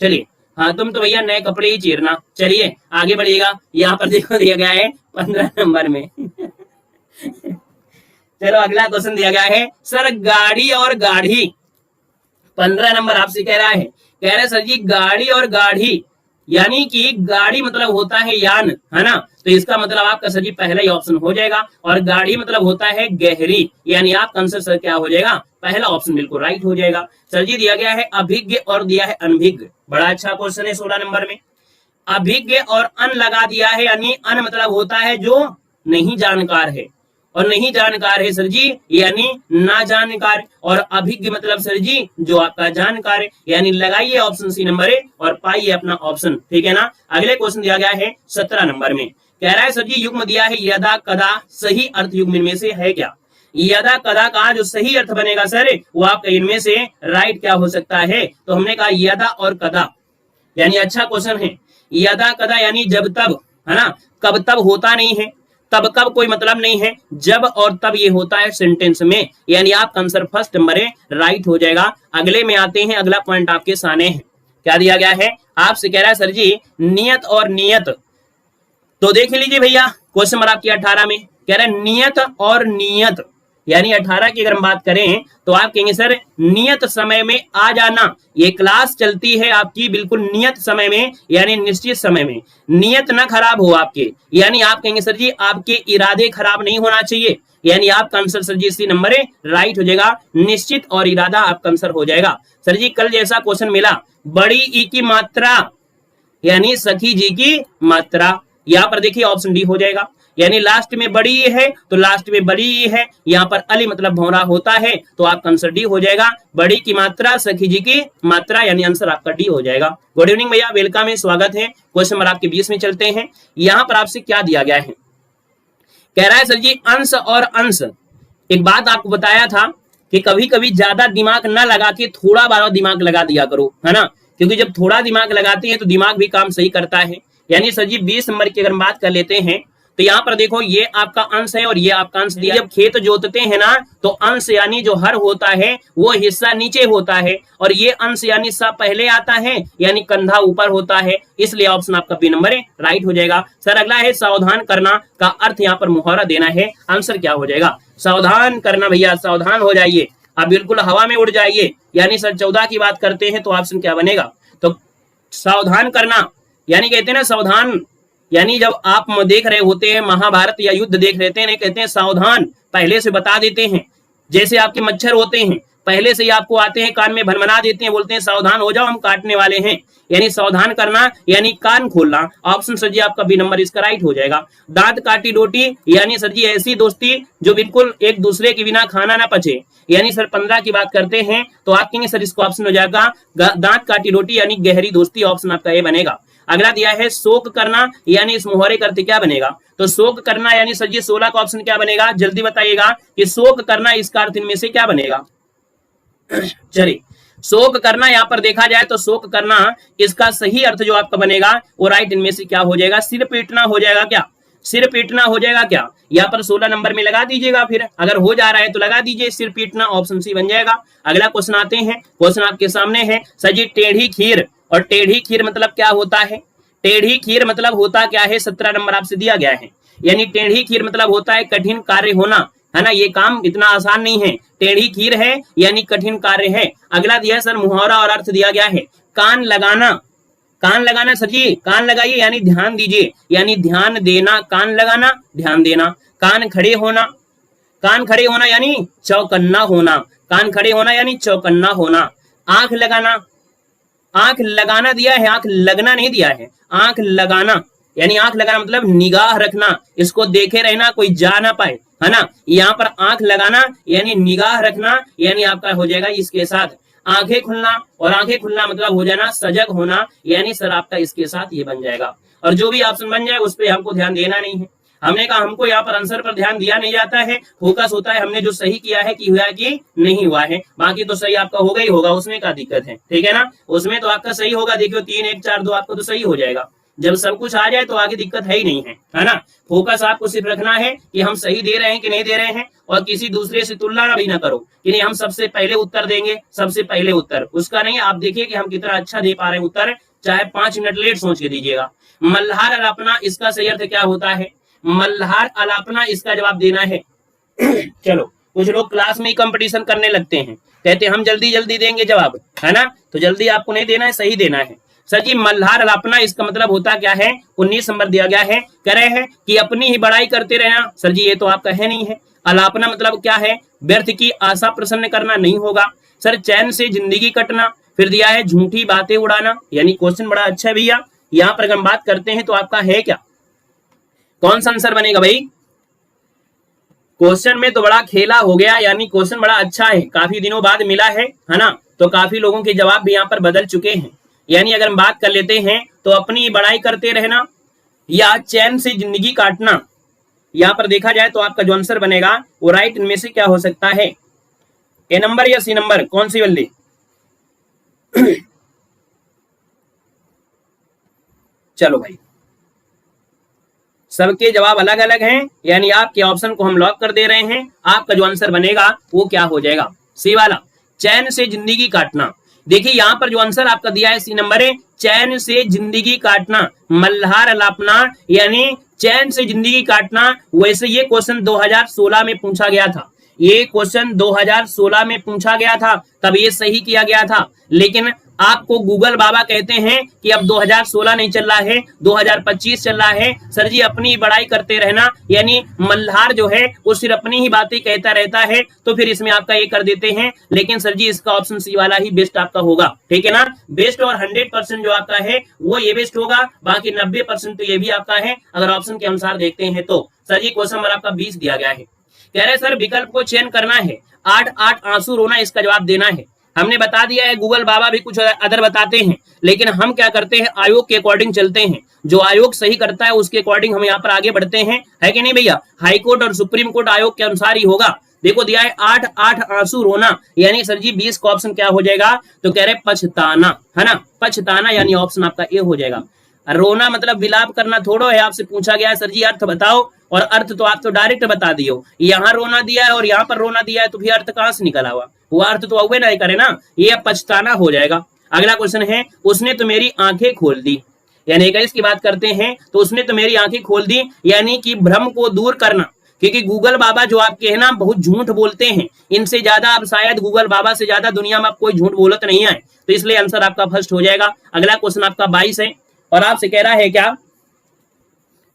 चलिए हाँ, तुम तो भैया नए कपड़े ही चीरना। चलिए आगे बढ़िएगा, यहाँ पर देखो दिया गया है 15 नंबर में चलो अगला क्वेश्चन दिया गया है, सर गाड़ी और गाढ़ी। 15 नंबर आपसे कह रहा है, कह रहे सर जी गाड़ी और गाढ़ी, यानी कि गाड़ी मतलब होता है यान, है ना, तो इसका मतलब आपका सर जी पहला ही ऑप्शन हो जाएगा। और गाड़ी मतलब होता है गहरी, यानी आपका आंसर सर क्या हो जाएगा, पहला ऑप्शन बिल्कुल राइट हो जाएगा। सर जी दिया गया है अभिज्ञ और दिया है अनभिज्ञ। बड़ा अच्छा क्वेश्चन है 16 नंबर में। अभिज्ञ और अन लगा दिया है, यानी अन मतलब होता है जो नहीं जानकार है, और नहीं जानकार है सर जी यानी ना जानकार, और अभिज्ञ मतलब सर जी जो आपका जानकार है, यानी लगाइए ऑप्शन सी नंबर है और पाइए अपना ऑप्शन, ठीक है ना। अगले क्वेश्चन दिया गया है 17 नंबर में, कह रहा है सर जी युग्म दिया है यदा कदा, सही अर्थ युग्म इनमें से है क्या। यदा कदा का जो सही अर्थ बनेगा सर वो आपका इनमें से राइट क्या हो सकता है, तो हमने कहा यदा और कदा, यानी अच्छा क्वेश्चन है। यदा कदा यानी जब तब, है ना, कब तब होता नहीं है, तब कब कोई मतलब नहीं है, जब और तब ये होता है सेंटेंस में, यानी आपका आंसर फर्स्ट नंबर है राइट हो जाएगा। अगले में आते हैं, अगला पॉइंट आपके सामने है, क्या दिया गया है आपसे, कह रहा है सर जी नियत और नियत। तो देख लीजिए भैया क्वेश्चन नंबर आपकी 18 में कह रहा है नियत और नियत, यानी 18 की अगर हम बात करें तो आप कहेंगे सर नियत समय में आ जाना, ये क्लास चलती है आपकी बिल्कुल नियत समय में, यानी निश्चित समय में, नियत ना खराब हो आपके, यानी आप कहेंगे सर जी आपके इरादे खराब नहीं होना चाहिए, यानी आपका आंसर सर जी इसी नंबर है राइट हो जाएगा। निश्चित और इरादा आपका आंसर हो जाएगा। सर जी कल जैसा क्वेश्चन मिला, बड़ी ई की मात्रा यानी सखी जी की मात्रा, यहाँ पर देखिए ऑप्शन डी हो जाएगा, यानी लास्ट में बड़ी है तो लास्ट में बड़ी है, यहाँ पर अली मतलब भौरा होता है, तो आपका आंसर डी हो जाएगा। बड़ी की मात्रा सखी जी की मात्रा, यानी आंसर आपका डी हो जाएगा। गुड इवनिंग भैया, वेलकम है, स्वागत है। क्वेश्चन नंबर आपके 20 में चलते हैं। यहाँ पर आपसे क्या दिया गया है, कह रहा है सर जी अंश और अंश। एक बात आपको बताया था कि कभी कभी ज्यादा दिमाग ना लगा के थोड़ा बार दिमाग लगा दिया करो, है ना, क्योंकि जब थोड़ा दिमाग लगाते हैं तो दिमाग भी काम सही करता है। यानी सर जी 20 नंबर की अगर बात कर लेते हैं तो यहाँ पर देखो ये आपका अंश है और ये आपका अंश दिया। जब खेत जोतते हैं ना तो अंश यानी जो हर होता है वो हिस्सा नीचे होता है, और ये अंश यानी सा पहले आता है, यानी कंधा ऊपर होता है, इसलिए ऑप्शन आपका बी नंबर है राइट हो जाएगा। सर अगला है सावधान करना का अर्थ यहाँ पर मुहावरा देना है, आंसर क्या हो जाएगा, सावधान करना। भैया सावधान हो जाइए, आप बिल्कुल हवा में उड़ जाइए, यानी सर 14 की बात करते हैं तो ऑप्शन क्या बनेगा, तो सावधान करना यानी कहते हैं ना सावधान, यानी जब आप देख रहे होते हैं महाभारत या युद्ध देख रहे हैं, कहते हैं सावधान, पहले से बता देते हैं। जैसे आपके मच्छर होते हैं पहले से ही आपको आते हैं कान में भनभना देते हैं, बोलते हैं सावधान हो जाओ हम काटने वाले हैं, यानी सावधान करना यानी कान खोलना। ऑप्शन सर जी आपका बी नंबर इसका राइट हो जाएगा। दांत काटी रोटी यानी सर जी ऐसी दोस्ती जो बिल्कुल एक दूसरे के बिना खाना ना पचे, यानी सर 15 की बात करते हैं तो आप कहेंगे सर इसको ऑप्शन हो जाएगा दांत काटी रोटी यानी गहरी दोस्ती, ऑप्शन आपका ए बनेगा। अगला दिया है शोक करना, यानी इस मुहावरे करते क्या बनेगा, तो शोक करना यानी सर जी 16 का ऑप्शन क्या बनेगा, जल्दी बताइएगा कि शोक करना इसका अर्थ इनमें से क्या बनेगा। चलिए शोक करना यहाँ पर देखा जाए तो शोक करना इसका सही अर्थ जो आपका बनेगा वो राइट इनमें से क्या हो जाएगा, सिर पीटना हो जाएगा क्या, सिर पीटना हो जाएगा क्या, यहाँ पर 16 नंबर में लगा दीजिएगा, फिर अगर हो जा रहा है तो लगा दीजिए सिर पीटना, ऑप्शन सी बन जाएगा। अगला क्वेश्चन आते हैं, क्वेश्चन आपके सामने है सर जी टेढ़ी खीर, और टेढ़ी खीर मतलब क्या होता है, टेढ़ी खीर मतलब होता क्या है, 17 नंबर आपसे दिया गया है, यानी टेढ़ी खीर मतलब होता है कठिन कार्य होना, है ना, ये काम इतना आसान नहीं है, टेढ़ी खीर है यानी कठिन कार्य है। अगला दिया है सर मुहावरा और अर्थ दिया गया है कान लगाना, कान लगाना सर जी कान लगाइए यानी ध्यान दीजिए, यानी ध्यान देना, कान लगाना ध्यान देना। कान खड़े होना, कान खड़े होना यानी चौकन्ना होना, कान खड़े होना यानी चौकन्ना होना। आंख लगाना, आंख लगाना दिया है, आंख लगना नहीं दिया है, आंख लगाना यानी आंख लगाना मतलब निगाह रखना, इसको देखे रहना कोई जा ना पाए, है ना, यहाँ पर आंख लगाना यानी निगाह रखना, यानी आपका हो जाएगा इसके साथ। आंखें खुलना, और आंखें खुलना मतलब हो जाना सजग होना, यानी सर आपका इसके साथ ये बन जाएगा। और जो भी ऑप्शन बन जाए उस पर हमको ध्यान देना नहीं है। हमने कहा हमको यहाँ पर आंसर पर ध्यान दिया नहीं जाता है, फोकस होता है हमने जो सही किया है कि हुआ कि नहीं हुआ है। बाकी तो सही आपका होगा ही होगा, उसमें क्या दिक्कत है, ठीक है ना, उसमें तो आपका सही होगा। देखियो 3 1 4 2 आपको तो सही हो जाएगा। जब सब कुछ आ जाए तो आगे दिक्कत है ही नहीं है ना। फोकस आपको सिर्फ रखना है कि हम सही दे रहे हैं कि नहीं दे रहे हैं, और किसी दूसरे से तुलना भी ना करो कि नहीं हम सबसे पहले उत्तर देंगे, सबसे पहले उत्तर उसका नहीं। आप देखिए कि हम कितना अच्छा दे पा रहे हैं उत्तर, चाहे 5 मिनट लेट सोच के दीजिएगा। मल्हार अलापना, इसका सही अर्थ क्या होता है? मल्हार अलापना, इसका जवाब देना है। चलो कुछ लोग क्लास में ही कंपटीशन करने लगते हैं, कहते हैं हम जल्दी जल्दी देंगे जवाब, है ना, तो जल्दी आपको नहीं देना है, सही देना है। सर जी मल्हार अलापना इसका मतलब होता क्या है? 19 नंबर दिया गया है, कह रहे हैं कि अपनी ही बड़ाई करते रहना। सर जी ये तो आपका है नहीं है। अलापना मतलब क्या है? व्यर्थ की आशा प्रसन्न करना नहीं होगा। सर चैन से जिंदगी कटना, फिर दिया है झूठी बातें उड़ाना, यानी क्वेश्चन बड़ा अच्छा है भैया। यहाँ पर अगर हम बात करते हैं तो आपका है क्या, कौन सा आंसर बनेगा भाई? क्वेश्चन में तो बड़ा खेला हो गया, यानी क्वेश्चन बड़ा अच्छा है, काफी दिनों बाद मिला है ना, तो काफी लोगों के जवाब भी यहाँ पर बदल चुके हैं। यानी अगर हम बात कर लेते हैं तो अपनी बड़ाई करते रहना या चैन से जिंदगी काटना, यहाँ पर देखा जाए तो आपका जो आंसर बनेगा वो राइट इनमें से क्या हो सकता है? ए नंबर या सी नंबर, कौन सी वाली? चलो भाई सबके जवाब अलग अलग हैं, यानी आपके ऑप्शन को हम लॉक कर दे रहे हैं। आपका जो आंसर बनेगा वो क्या हो जाएगा? सी वाला, चैन से जिंदगी काटना। देखिए यहाँ पर जो आंसर आपका दिया है सी नंबर है, चैन से जिंदगी काटना, मल्हार अलापना यानी चैन से जिंदगी काटना। वैसे ये क्वेश्चन 2016 में पूछा गया था, ये क्वेश्चन 2016 में पूछा गया था, तब ये सही किया गया था। लेकिन आपको गूगल बाबा कहते हैं कि अब 2016 नहीं चल रहा है, 2025 चल रहा है। सर जी अपनी बड़ाई करते रहना, यानी मल्हार जो है वो सिर्फ अपनी ही बातें कहता रहता है, तो फिर इसमें आपका ये कर देते हैं। लेकिन सर जी इसका ऑप्शन सी वाला ही बेस्ट आपका होगा, ठीक है ना। बेस्ट और 100% जो आपका है वो ये बेस्ट होगा, बाकी 90% तो ये भी आपका है अगर ऑप्शन के अनुसार देखते हैं तो। सर जी क्वेश्चन नंबर आपका 20 दिया गया है, कह रहे सर विकल्प को चयन करना है, 8 आंसू रोना, इसका जवाब देना है। हमने बता दिया है, गूगल बाबा भी कुछ अदर बताते हैं, लेकिन हम क्या करते हैं आयोग के अकॉर्डिंग चलते हैं। जो आयोग सही करता है उसके अकॉर्डिंग हम यहाँ पर आगे बढ़ते हैं, है कि नहीं भैया। हाई कोर्ट और सुप्रीम कोर्ट आयोग के अनुसार ही होगा। देखो दिया है 8 आंसू रोना, यानी सर जी 20 का ऑप्शन क्या हो जाएगा? तो कह रहे पछताना, है ना, पछताना यानी ऑप्शन आपका ए हो जाएगा। रोना मतलब विलाप करना थोड़ा है, आपसे पूछा गया है सर जी अर्थ बताओ, और अर्थ तो आप तो डायरेक्ट बता दियो। यहाँ रोना दिया है और यहाँ पर रोना दिया है, तो फिर अर्थ कहाँ से निकला हुआ? वो अर्थ तो अवे नहीं करे ना, ये पछताना हो जाएगा। अगला क्वेश्चन है, उसने तो मेरी आंखें खोल दी, यानी 21 की बात करते हैं तो उसने तो मेरी आंखें खोल दी, यानी कि भ्रम को दूर करना। क्योंकि गूगल बाबा जो आपके है ना बहुत झूठ बोलते हैं, इनसे ज्यादा आप शायद गूगल बाबा से ज्यादा दुनिया में आप कोई झूठ बोलत नहीं है, तो इसलिए आंसर आपका फर्स्ट हो जाएगा। अगला क्वेश्चन आपका 22 है और आपसे कह रहा है क्या?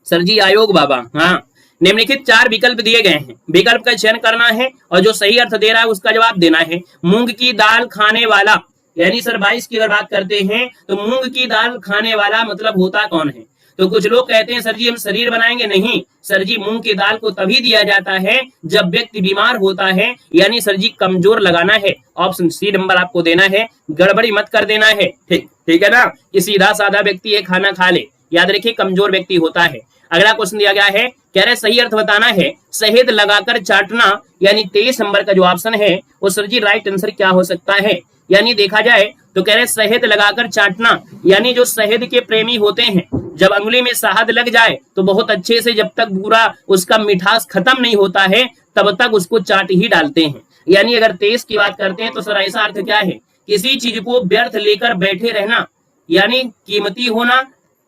सर जी आयोग बाबा, हाँ, निम्नलिखित 4 विकल्प दिए गए हैं, विकल्प का चयन करना है और जो सही अर्थ दे रहा है उसका जवाब देना है। मूंग की दाल खाने वाला, यानी सर 22 की अगर बात करते हैं तो मूंग की दाल खाने वाला मतलब होता कौन है? तो कुछ लोग कहते हैं सर जी हम शरीर बनाएंगे, नहीं सर जी मूंग की दाल को तभी दिया जाता है जब व्यक्ति बीमार होता है, यानी सर जी कमजोर लगाना है। ऑप्शन सी नंबर आपको देना है, गड़बड़ी मत कर देना है, ठीक है ना, कि सीधा साधा व्यक्ति ये खाना खा ले, याद रखिए कमजोर व्यक्ति होता है। अगला क्वेश्चन दिया गया है, कह रहे सही अर्थ बताना है, शहद लगाकर चाटना, यानी 23 नंबर का जो ऑप्शन है वो सर जी राइट आंसर क्या हो सकता है? यानी देखा जाए तो कह रहे शहद लगाकर चाटना, यानी जो शहद के प्रेमी होते हैं जब अंगुली में शहद लग जाए तो बहुत अच्छे से जब तक पूरा उसका मिठास खत्म नहीं होता है तब तक उसको चाट ही डालते हैं। यानी अगर 23 की बात करते हैं तो सर ऐसा अर्थ क्या है? किसी चीज को व्यर्थ लेकर बैठे रहना, यानी कीमती होना,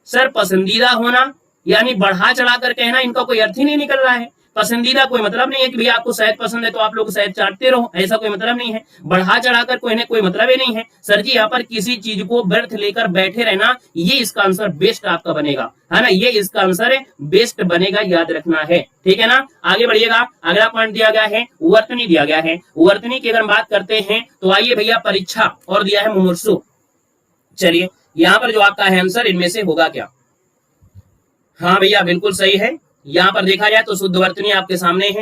सर पसंदीदा होना, यानी बढ़ा चढ़ाकर कहना, इनका कोई अर्थ ही नहीं निकल रहा है। पसंदीदा कोई मतलब नहीं है कि भैया आपको शहद पसंद है तो आप लोग शहद चाटते रहो, ऐसा कोई मतलब नहीं है। बढ़ा चढ़ाकर कोई मतलब ही नहीं है। सर जी यहाँ पर किसी चीज को व्यर्थ लेकर बैठे रहना, ये इसका आंसर बेस्ट आपका बनेगा, है ना, ये इसका आंसर बेस्ट बनेगा, याद रखना है, ठीक है ना। आगे बढ़िएगा, अगला पॉइंट दिया गया है वर्तनी दिया गया है। वर्तनी की अगर बात करते हैं तो आइए भैया परीक्षा और दिया है मुमूर्षु। चलिए यहाँ पर जो आपका है आंसर इनमें से होगा क्या? हाँ भैया बिल्कुल सही है। यहाँ पर देखा जाए तो शुद्ध वर्तनी आपके सामने है।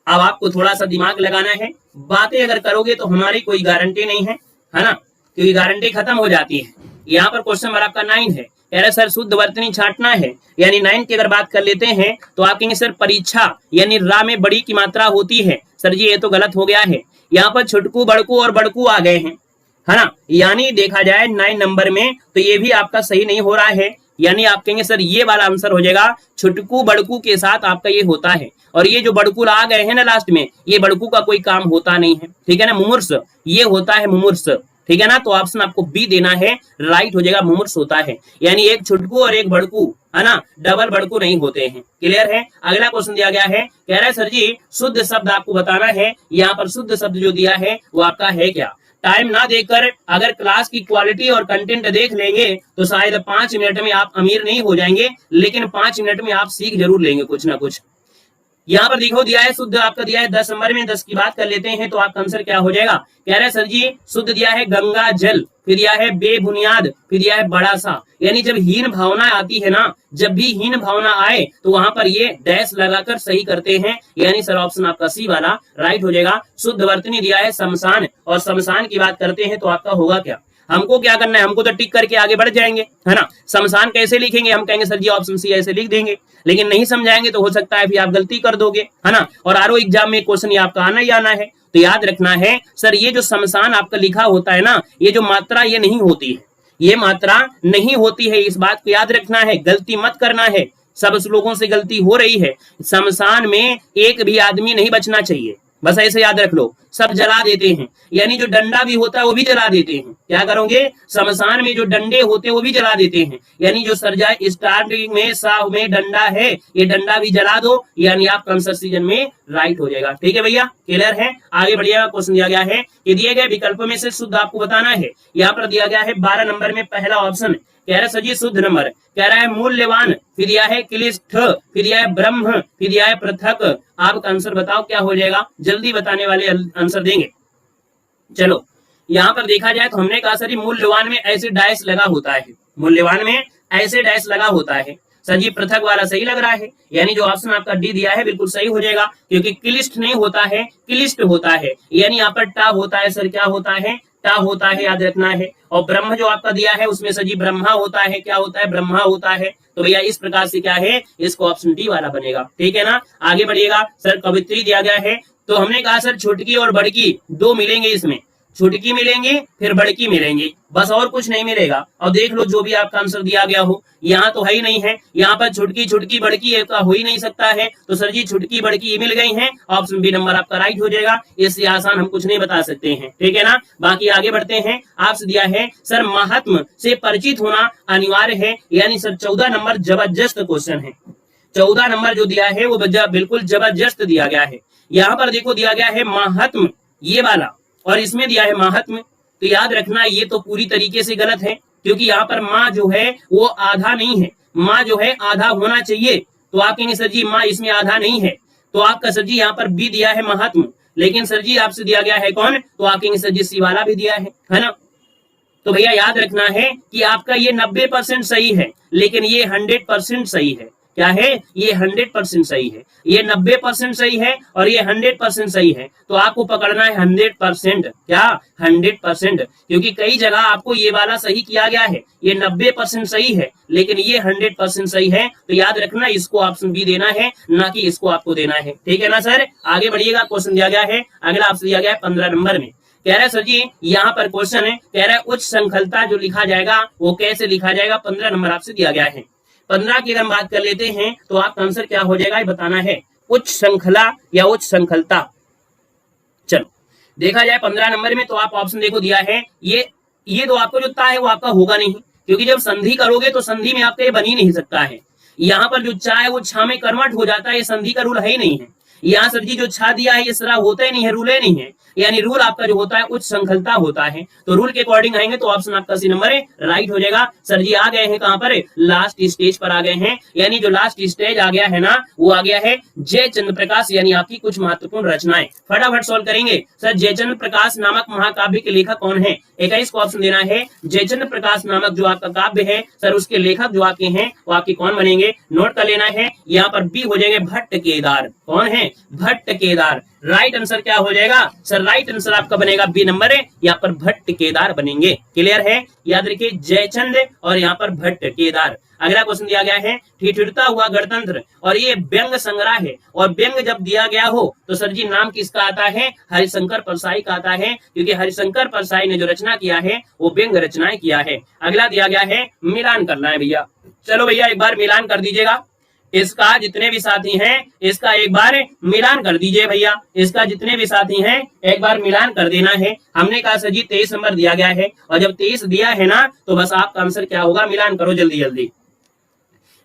अब आपको थोड़ा सा दिमाग लगाना है, बातें अगर करोगे तो हमारी कोई गारंटी नहीं है, है ना, क्योंकि गारंटी खत्म हो जाती है। यहाँ पर क्वेश्चन नंबर आपका 9 है, कह रहे सर शुद्ध वर्तनी छांटना है, यानी 9 की अगर बात कर लेते हैं तो आप कहेंगे सर परीक्षा यानी रा में बड़ी की मात्रा होती है। सर जी ये तो गलत हो गया है, यहाँ पर छुटकू बड़कू और बड़कू आ गए हैं, है ना, यानी देखा जाए 9 नंबर में तो ये भी आपका सही नहीं हो रहा है। यानी आप कहेंगे सर ये वाला आंसर हो जाएगा, छुटकू बड़कू के साथ आपका ये होता है, और ये जो बड़कू आ गए हैं ना लास्ट में, ये बड़कू का कोई काम होता नहीं है, ठीक है ना, मुमूर्ष ये होता है, मुमूर्ष, ठीक है ना। तो ऑप्शन आपको बी देना है, राइट हो जाएगा, मुमूर्ष होता है, यानी एक छुटकू और एक बड़कू, है ना, डबल बड़कू नहीं होते हैं। क्लियर है। अगला क्वेश्चन दिया गया है, कह रहा है सर जी शुद्ध शब्द आपको बताना है। यहाँ पर शुद्ध शब्द जो दिया है वो आपका है क्या। टाइम ना देकर अगर क्लास की क्वालिटी और कंटेंट देख लेंगे तो शायद 5 मिनट में आप अमीर नहीं हो जाएंगे, लेकिन 5 मिनट में आप सीख जरूर लेंगे कुछ ना कुछ। यहाँ पर देखो दिया है शुद्ध आपका दिया है 10 नंबर में, 10 की बात कर लेते हैं तो आपका आंसर क्या हो जाएगा। कह रहे हैं सर जी शुद्ध दिया है गंगा जल, फिर दिया है बेबुनियाद, फिर दिया है बड़ा सा, यानी जब हीन भावना आती है ना, जब भी हीन भावना आए तो वहां पर ये डैश लगाकर सही करते हैं, यानी सर ऑप्शन आपका सी वाला राइट हो जाएगा। शुद्ध वर्तनी दिया है शमशान, और शमशान की बात करते हैं तो आपका होगा क्या। हमको क्या करना है, हमको तो टिक करके आगे बढ़ जाएंगे, है ना। शमशान कैसे लिखेंगे, हम कहेंगे सर जी ऑप्शन सी ऐसे लिख देंगे, लेकिन नहीं समझाएंगे तो हो सकता है फिर आप गलती कर दोगे, है ना। और आरओ एग्जाम में क्वेश्चन ये आपका आना ही आना है, तो याद रखना है सर ये जो शमशान आपका लिखा होता है ना, ये जो मात्रा ये नहीं होती है, ये मात्रा नहीं होती है, इस बात को याद रखना है, गलती मत करना है। सब लोगों से गलती हो रही है, शमशान में एक भी आदमी नहीं बचना चाहिए, बस ऐसे याद रख लो, सब जला देते हैं, यानी जो डंडा भी होता है वो भी जला देते हैं। क्या करोगे, शमशान में जो डंडे होते हैं वो भी जला देते हैं, यानी जो सरजा स्टार्टिंग में सा में डंडा है ये डंडा भी जला दो, यानी आप आंसर सीजन में राइट हो जाएगा। ठीक है भैया, क्लियर है। आगे बढ़िएगा, क्वेश्चन दिया गया है कि दिए गए विकल्पों में से शुद्ध आपको बताना है। यहाँ पर दिया गया है 12 नंबर में पहला ऑप्शन, कह रहा है सर जी शुद्ध नंबर, कह रहा है मूल्यवान, फिर दिया है क्लिष्ट, फिर दिया है ब्रह्म, फिर दिया है पृथक। आपका आंसर बताओ क्या हो जाएगा, जल्दी बताने वाले आंसर देंगे। चलो यहाँ पर देखा जाए तो हमने कहा सर मूल्यवान में ऐसे डैश लगा होता है, मूल्यवान में ऐसे डैश लगा होता है। सर जी पृथक वाला सही लग रहा है, यानी जो ऑप्शन आपका डी दिया है बिल्कुल सही हो जाएगा, क्योंकि क्लिष्ट नहीं होता है, क्लिष्ट होता है, यानी यहाँ पर टा होता है। सर क्या होता है, टा होता है, याद रखना है। और ब्रह्म जो आपका दिया है उसमें सर जी ब्रह्मा होता है, क्या होता है, ब्रह्मा होता है। तो भैया इस प्रकार से क्या है, इसको ऑप्शन डी वाला बनेगा। ठीक है ना। आगे बढ़िएगा, सर कवित्री दिया गया है, तो हमने कहा सर छोटकी और बड़की दो मिलेंगे, इसमें छुटकी मिलेंगे फिर बड़की मिलेंगे, बस और कुछ नहीं मिलेगा। और देख लो जो भी आपका आंसर दिया गया हो, यहाँ तो है ही नहीं है, यहाँ पर छुटकी छुटकी बड़की एक हो ही नहीं सकता है, तो सर जी छुटकी बड़की मिल गई हैं, ऑप्शन बी नंबर आपका राइट हो जाएगा। इससे आसान हम कुछ नहीं बता सकते हैं। ठीक है ना। बाकी आगे बढ़ते हैं, आपसे दिया है सर महात्म से परिचित होना अनिवार्य है, यानी सर 14 नंबर जबरदस्त क्वेश्चन है। 14 नंबर जो दिया है वो बिल्कुल जबरदस्त दिया गया है। यहाँ पर देखो दिया गया है महात्म ये वाला, और इसमें दिया है महात्म, तो याद रखना ये तो पूरी तरीके से गलत है, क्योंकि यहाँ पर माँ जो है वो आधा नहीं है, माँ जो है आधा होना चाहिए। तो आप कहेंगे सर जी माँ इसमें आधा नहीं है, तो आपका सर जी यहाँ पर बी दिया है महात्म, लेकिन सर जी आपसे दिया गया है कौन, तो आप कहेंगे सर जी सी वाला भी दिया है ना। तो भैया याद रखना है कि आपका ये 90% सही है, लेकिन ये 100% सही है। क्या है, ये 100% सही है, ये 90% सही है और ये 100% सही है। तो आपको पकड़ना है 100%, क्या 100%, क्योंकि कई जगह आपको ये वाला सही किया गया है, ये 90% सही है लेकिन ये 100% सही है। तो याद रखना इसको ऑप्शन बी देना है, ना कि इसको आपको देना है। ठीक है ना सर। आगे बढ़िएगा, क्वेश्चन दिया गया है, अगला आपसे दिया गया है 15 नंबर में, कह रहा है सर जी यहाँ पर क्वेश्चन है, कह रहा है उच्च श्रृंखलता जो लिखा जाएगा वो कैसे लिखा जाएगा। 15 नंबर आपसे दिया गया है। 15 की अगर हम बात कर लेते हैं तो आपका आंसर क्या हो जाएगा, ये बताना है, उच्च श्रृंखला या उच्च श्रृंखलता। चलो देखा जाए 15 नंबर में, तो आप ऑप्शन देखो दिया है, ये तो आपको जो ता है वो आपका होगा नहीं, क्योंकि जब संधि करोगे तो संधि में आपका ये बन ही नहीं सकता है। यहाँ पर जो चा है वो छा में कन्वर्ट हो जाता है, ये संधि का रूल है ही नहीं है। यहाँ सर जी जो छा दिया है ये सरा होता ही नहीं है, रूल ही नहीं है, यानी रूल आपका जो होता है उच्च श्रृंखलता होता है। तो रूल के अकॉर्डिंग आएंगे तो ऑप्शन आपका सी नंबर है राइट हो जाएगा। सर जी आ गए हैं कहां पर, लास्ट स्टेज पर आ गए हैं, यानी जो लास्ट स्टेज आ गया है ना वो आ गया है जयचंद्र प्रकाश, यानी आपकी कुछ महत्वपूर्ण रचनाएं। फटाफट सॉल्व करेंगे। सर जयचंद्र प्रकाश नामक महाकाव्य के लेखक कौन है, 21 को ऑप्शन देना है। जयचंद्र प्रकाश नामक जो आपका काव्य है सर उसके लेखक जो आपके हैं वो आपके कौन बनेंगे, नोट कर लेना है। यहाँ पर बी हो जाएंगे भट्ट केदार। कौन है, भट्ट केदार। राइट आंसर क्या हो जाएगा सर? राइट आंसर आपका बनेगा बी नंबर है, यहाँ पर भट्ट केदार बनेंगे। क्लियर है? याद रखिए जयचंद और यहाँ पर भट्ट केदार। अगला क्वेश्चन दिया गया है ठिठुरता हुआ गणतंत्र, और ये व्यंग संग्रह है, और व्यंग जब दिया गया हो तो सर जी नाम किसका आता है? हरिशंकर परसाई का आता है, क्योंकि हरिशंकर परसाई ने जो रचना किया है वो व्यंग रचनाएं किया है। अगला दिया गया है मिलान करना है भैया। चलो भैया एक बार मिलान कर दीजिएगा, इसका जितने भी साथी हैं इसका एक बार मिलान कर दीजिए भैया। इसका जितने भी साथी हैं एक बार मिलान कर देना है। हमने कहा सर जी 23 नंबर दिया गया है, और जब 23 दिया है ना तो बस आपका आंसर क्या होगा? मिलान करो जल्दी जल्दी।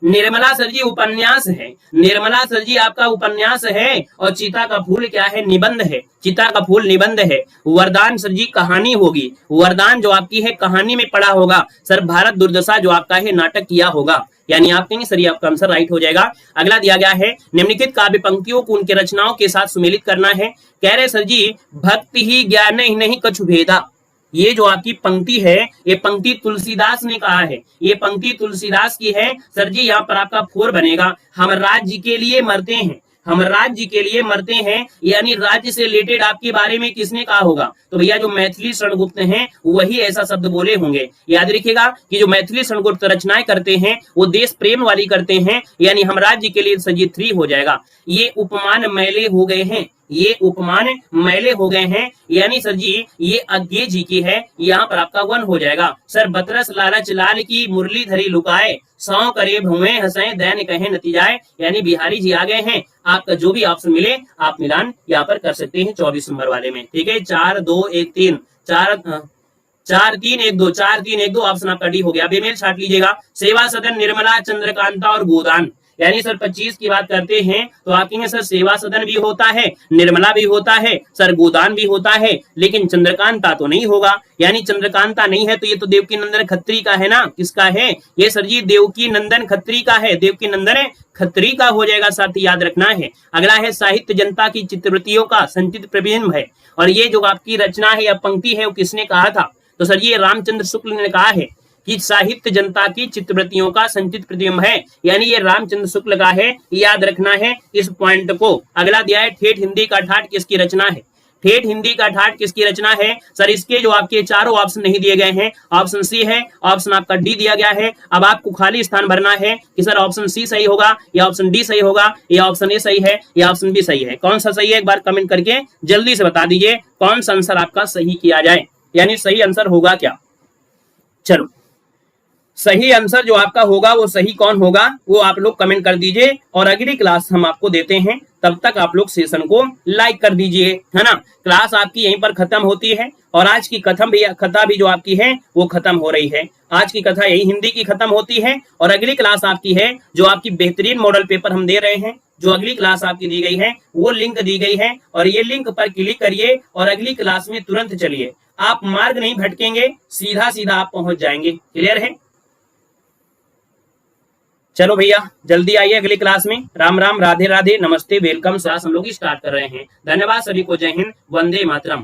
निर्मला सर जी उपन्यास है, निर्मला सर जी आपका उपन्यास है, और चीता का फूल क्या है? निबंध है। चीता का फूल निबंध है। वरदान सर जी कहानी होगी, वरदान जो आपकी है कहानी में पढ़ा होगा। सर भारत दुर्दशा जो आपका है नाटक किया होगा, यानी आप कहेंगे सर ये आपका आंसर राइट हो जाएगा। अगला दिया गया है निम्नलिखित काव्य पंक्तियों को उनके रचनाओं के साथ सुमेलित करना है। कह रहे सर जी भक्ति ही ज्ञान ही नहीं कछु भेदा। ये जो आपकी पंक्ति है ये पंक्ति तुलसीदास ने कहा है, ये पंक्ति तुलसीदास की है। सर जी यहाँ पर आपका 4 बनेगा। हम राज्य के लिए मरते हैं, हम राज्य के लिए मरते हैं, यानी राज्य से रिलेटेड आपके बारे में किसने कहा होगा? तो भैया जो मैथिली शरणगुप्त हैं वही ऐसा शब्द बोले होंगे। याद रखिएगा कि जो मैथिली शरणगुप्त रचनाएं करते हैं वो देश प्रेम वाली करते हैं, यानी हम राज्य के लिए सजी 3 हो जाएगा। ये उपमान मैले हो गए हैं, ये उपमान मैले हो गए हैं, यानी सर जी ये अज्ञे जी की है, यहाँ पर आपका 1 हो जाएगा। सर बतरस लालच लाल की मुरली धरी लुकाए, सौ करे भुए हंसे दैन कहे नतीजाए, यानी बिहारी जी आ गए हैं। आपका जो भी ऑप्शन मिले आप मिलान यहाँ पर कर सकते हैं 24 नंबर वाले में। ठीक है 4 2 1 3 4 3 1 2 4 3 1 2 ऑप्शन आपका डी हो गया। बेमेल छाट लीजिएगा। सेवा सदन निर्मला चंद्रकांता और गोदान, यानी सर 25 की बात करते हैं तो आप कहेंगे सर सेवा सदन भी होता है, निर्मला भी होता है, सर गोदान भी होता है, लेकिन चंद्रकांता तो नहीं होगा। यानी चंद्रकांता नहीं है तो ये तो देवकी नंदन खत्री का है ना। किसका है ये? सर जी देवकी नंदन खत्री का है, देवकी नंदन खत्री का हो जाएगा, साथ याद रखना है। अगला है साहित्य जनता की चित्रवृत्तियों का संचित प्रतिबिंब है, और ये जो आपकी रचना है या पंक्ति है वो किसने कहा था? तो सर ये रामचंद्र शुक्ल ने कहा है कि साहित्य जनता की चित्रवृत्तियों का संचित प्रतिबिंब है, यानी ये रामचंद्र शुक्ल का है, याद रखना है इस पॉइंट को। अगला दिया है ठेठ हिंदी का ठाठ किसकी रचना है? ठेठ हिंदी का ठाठ किसकी रचना है? सर इसके जो आपके चारों ऑप्शन नहीं दिए गए हैं, ऑप्शन सी है, ऑप्शन आपका डी दिया गया है। अब आपको खाली स्थान भरना है कि सर ऑप्शन सी सही होगा या ऑप्शन डी सही होगा या ऑप्शन ए सही है या ऑप्शन बी सही है। कौन सा सही है एक बार कमेंट करके जल्दी से बता दीजिए, कौन सा आंसर आपका सही किया जाए, यानी सही आंसर होगा क्या? चलो सही आंसर जो आपका होगा वो सही कौन होगा वो आप लोग कमेंट कर दीजिए, और अगली क्लास हम आपको देते हैं, तब तक आप लोग सेशन को लाइक कर दीजिए, है ना। क्लास आपकी यहीं पर खत्म होती है, और आज की कथा भी जो आपकी है वो खत्म हो रही है। आज की कथा यही हिंदी की खत्म होती है, और अगली क्लास आपकी है जो आपकी बेहतरीन मॉडल पेपर हम दे रहे हैं। जो अगली क्लास आपकी दी गई है वो लिंक दी गई है, और ये लिंक पर क्लिक करिए और अगली क्लास में तुरंत चलिए। आप मार्ग नहीं भटकेंगे, सीधा सीधा आप पहुंच जाएंगे। क्लियर है? चलो भैया जल्दी आइए अगली क्लास में। राम राम, राधे राधे, नमस्ते, वेलकम। क्लास हम लोग स्टार्ट कर रहे हैं। धन्यवाद सभी को, जय हिंद, वंदे मातरम।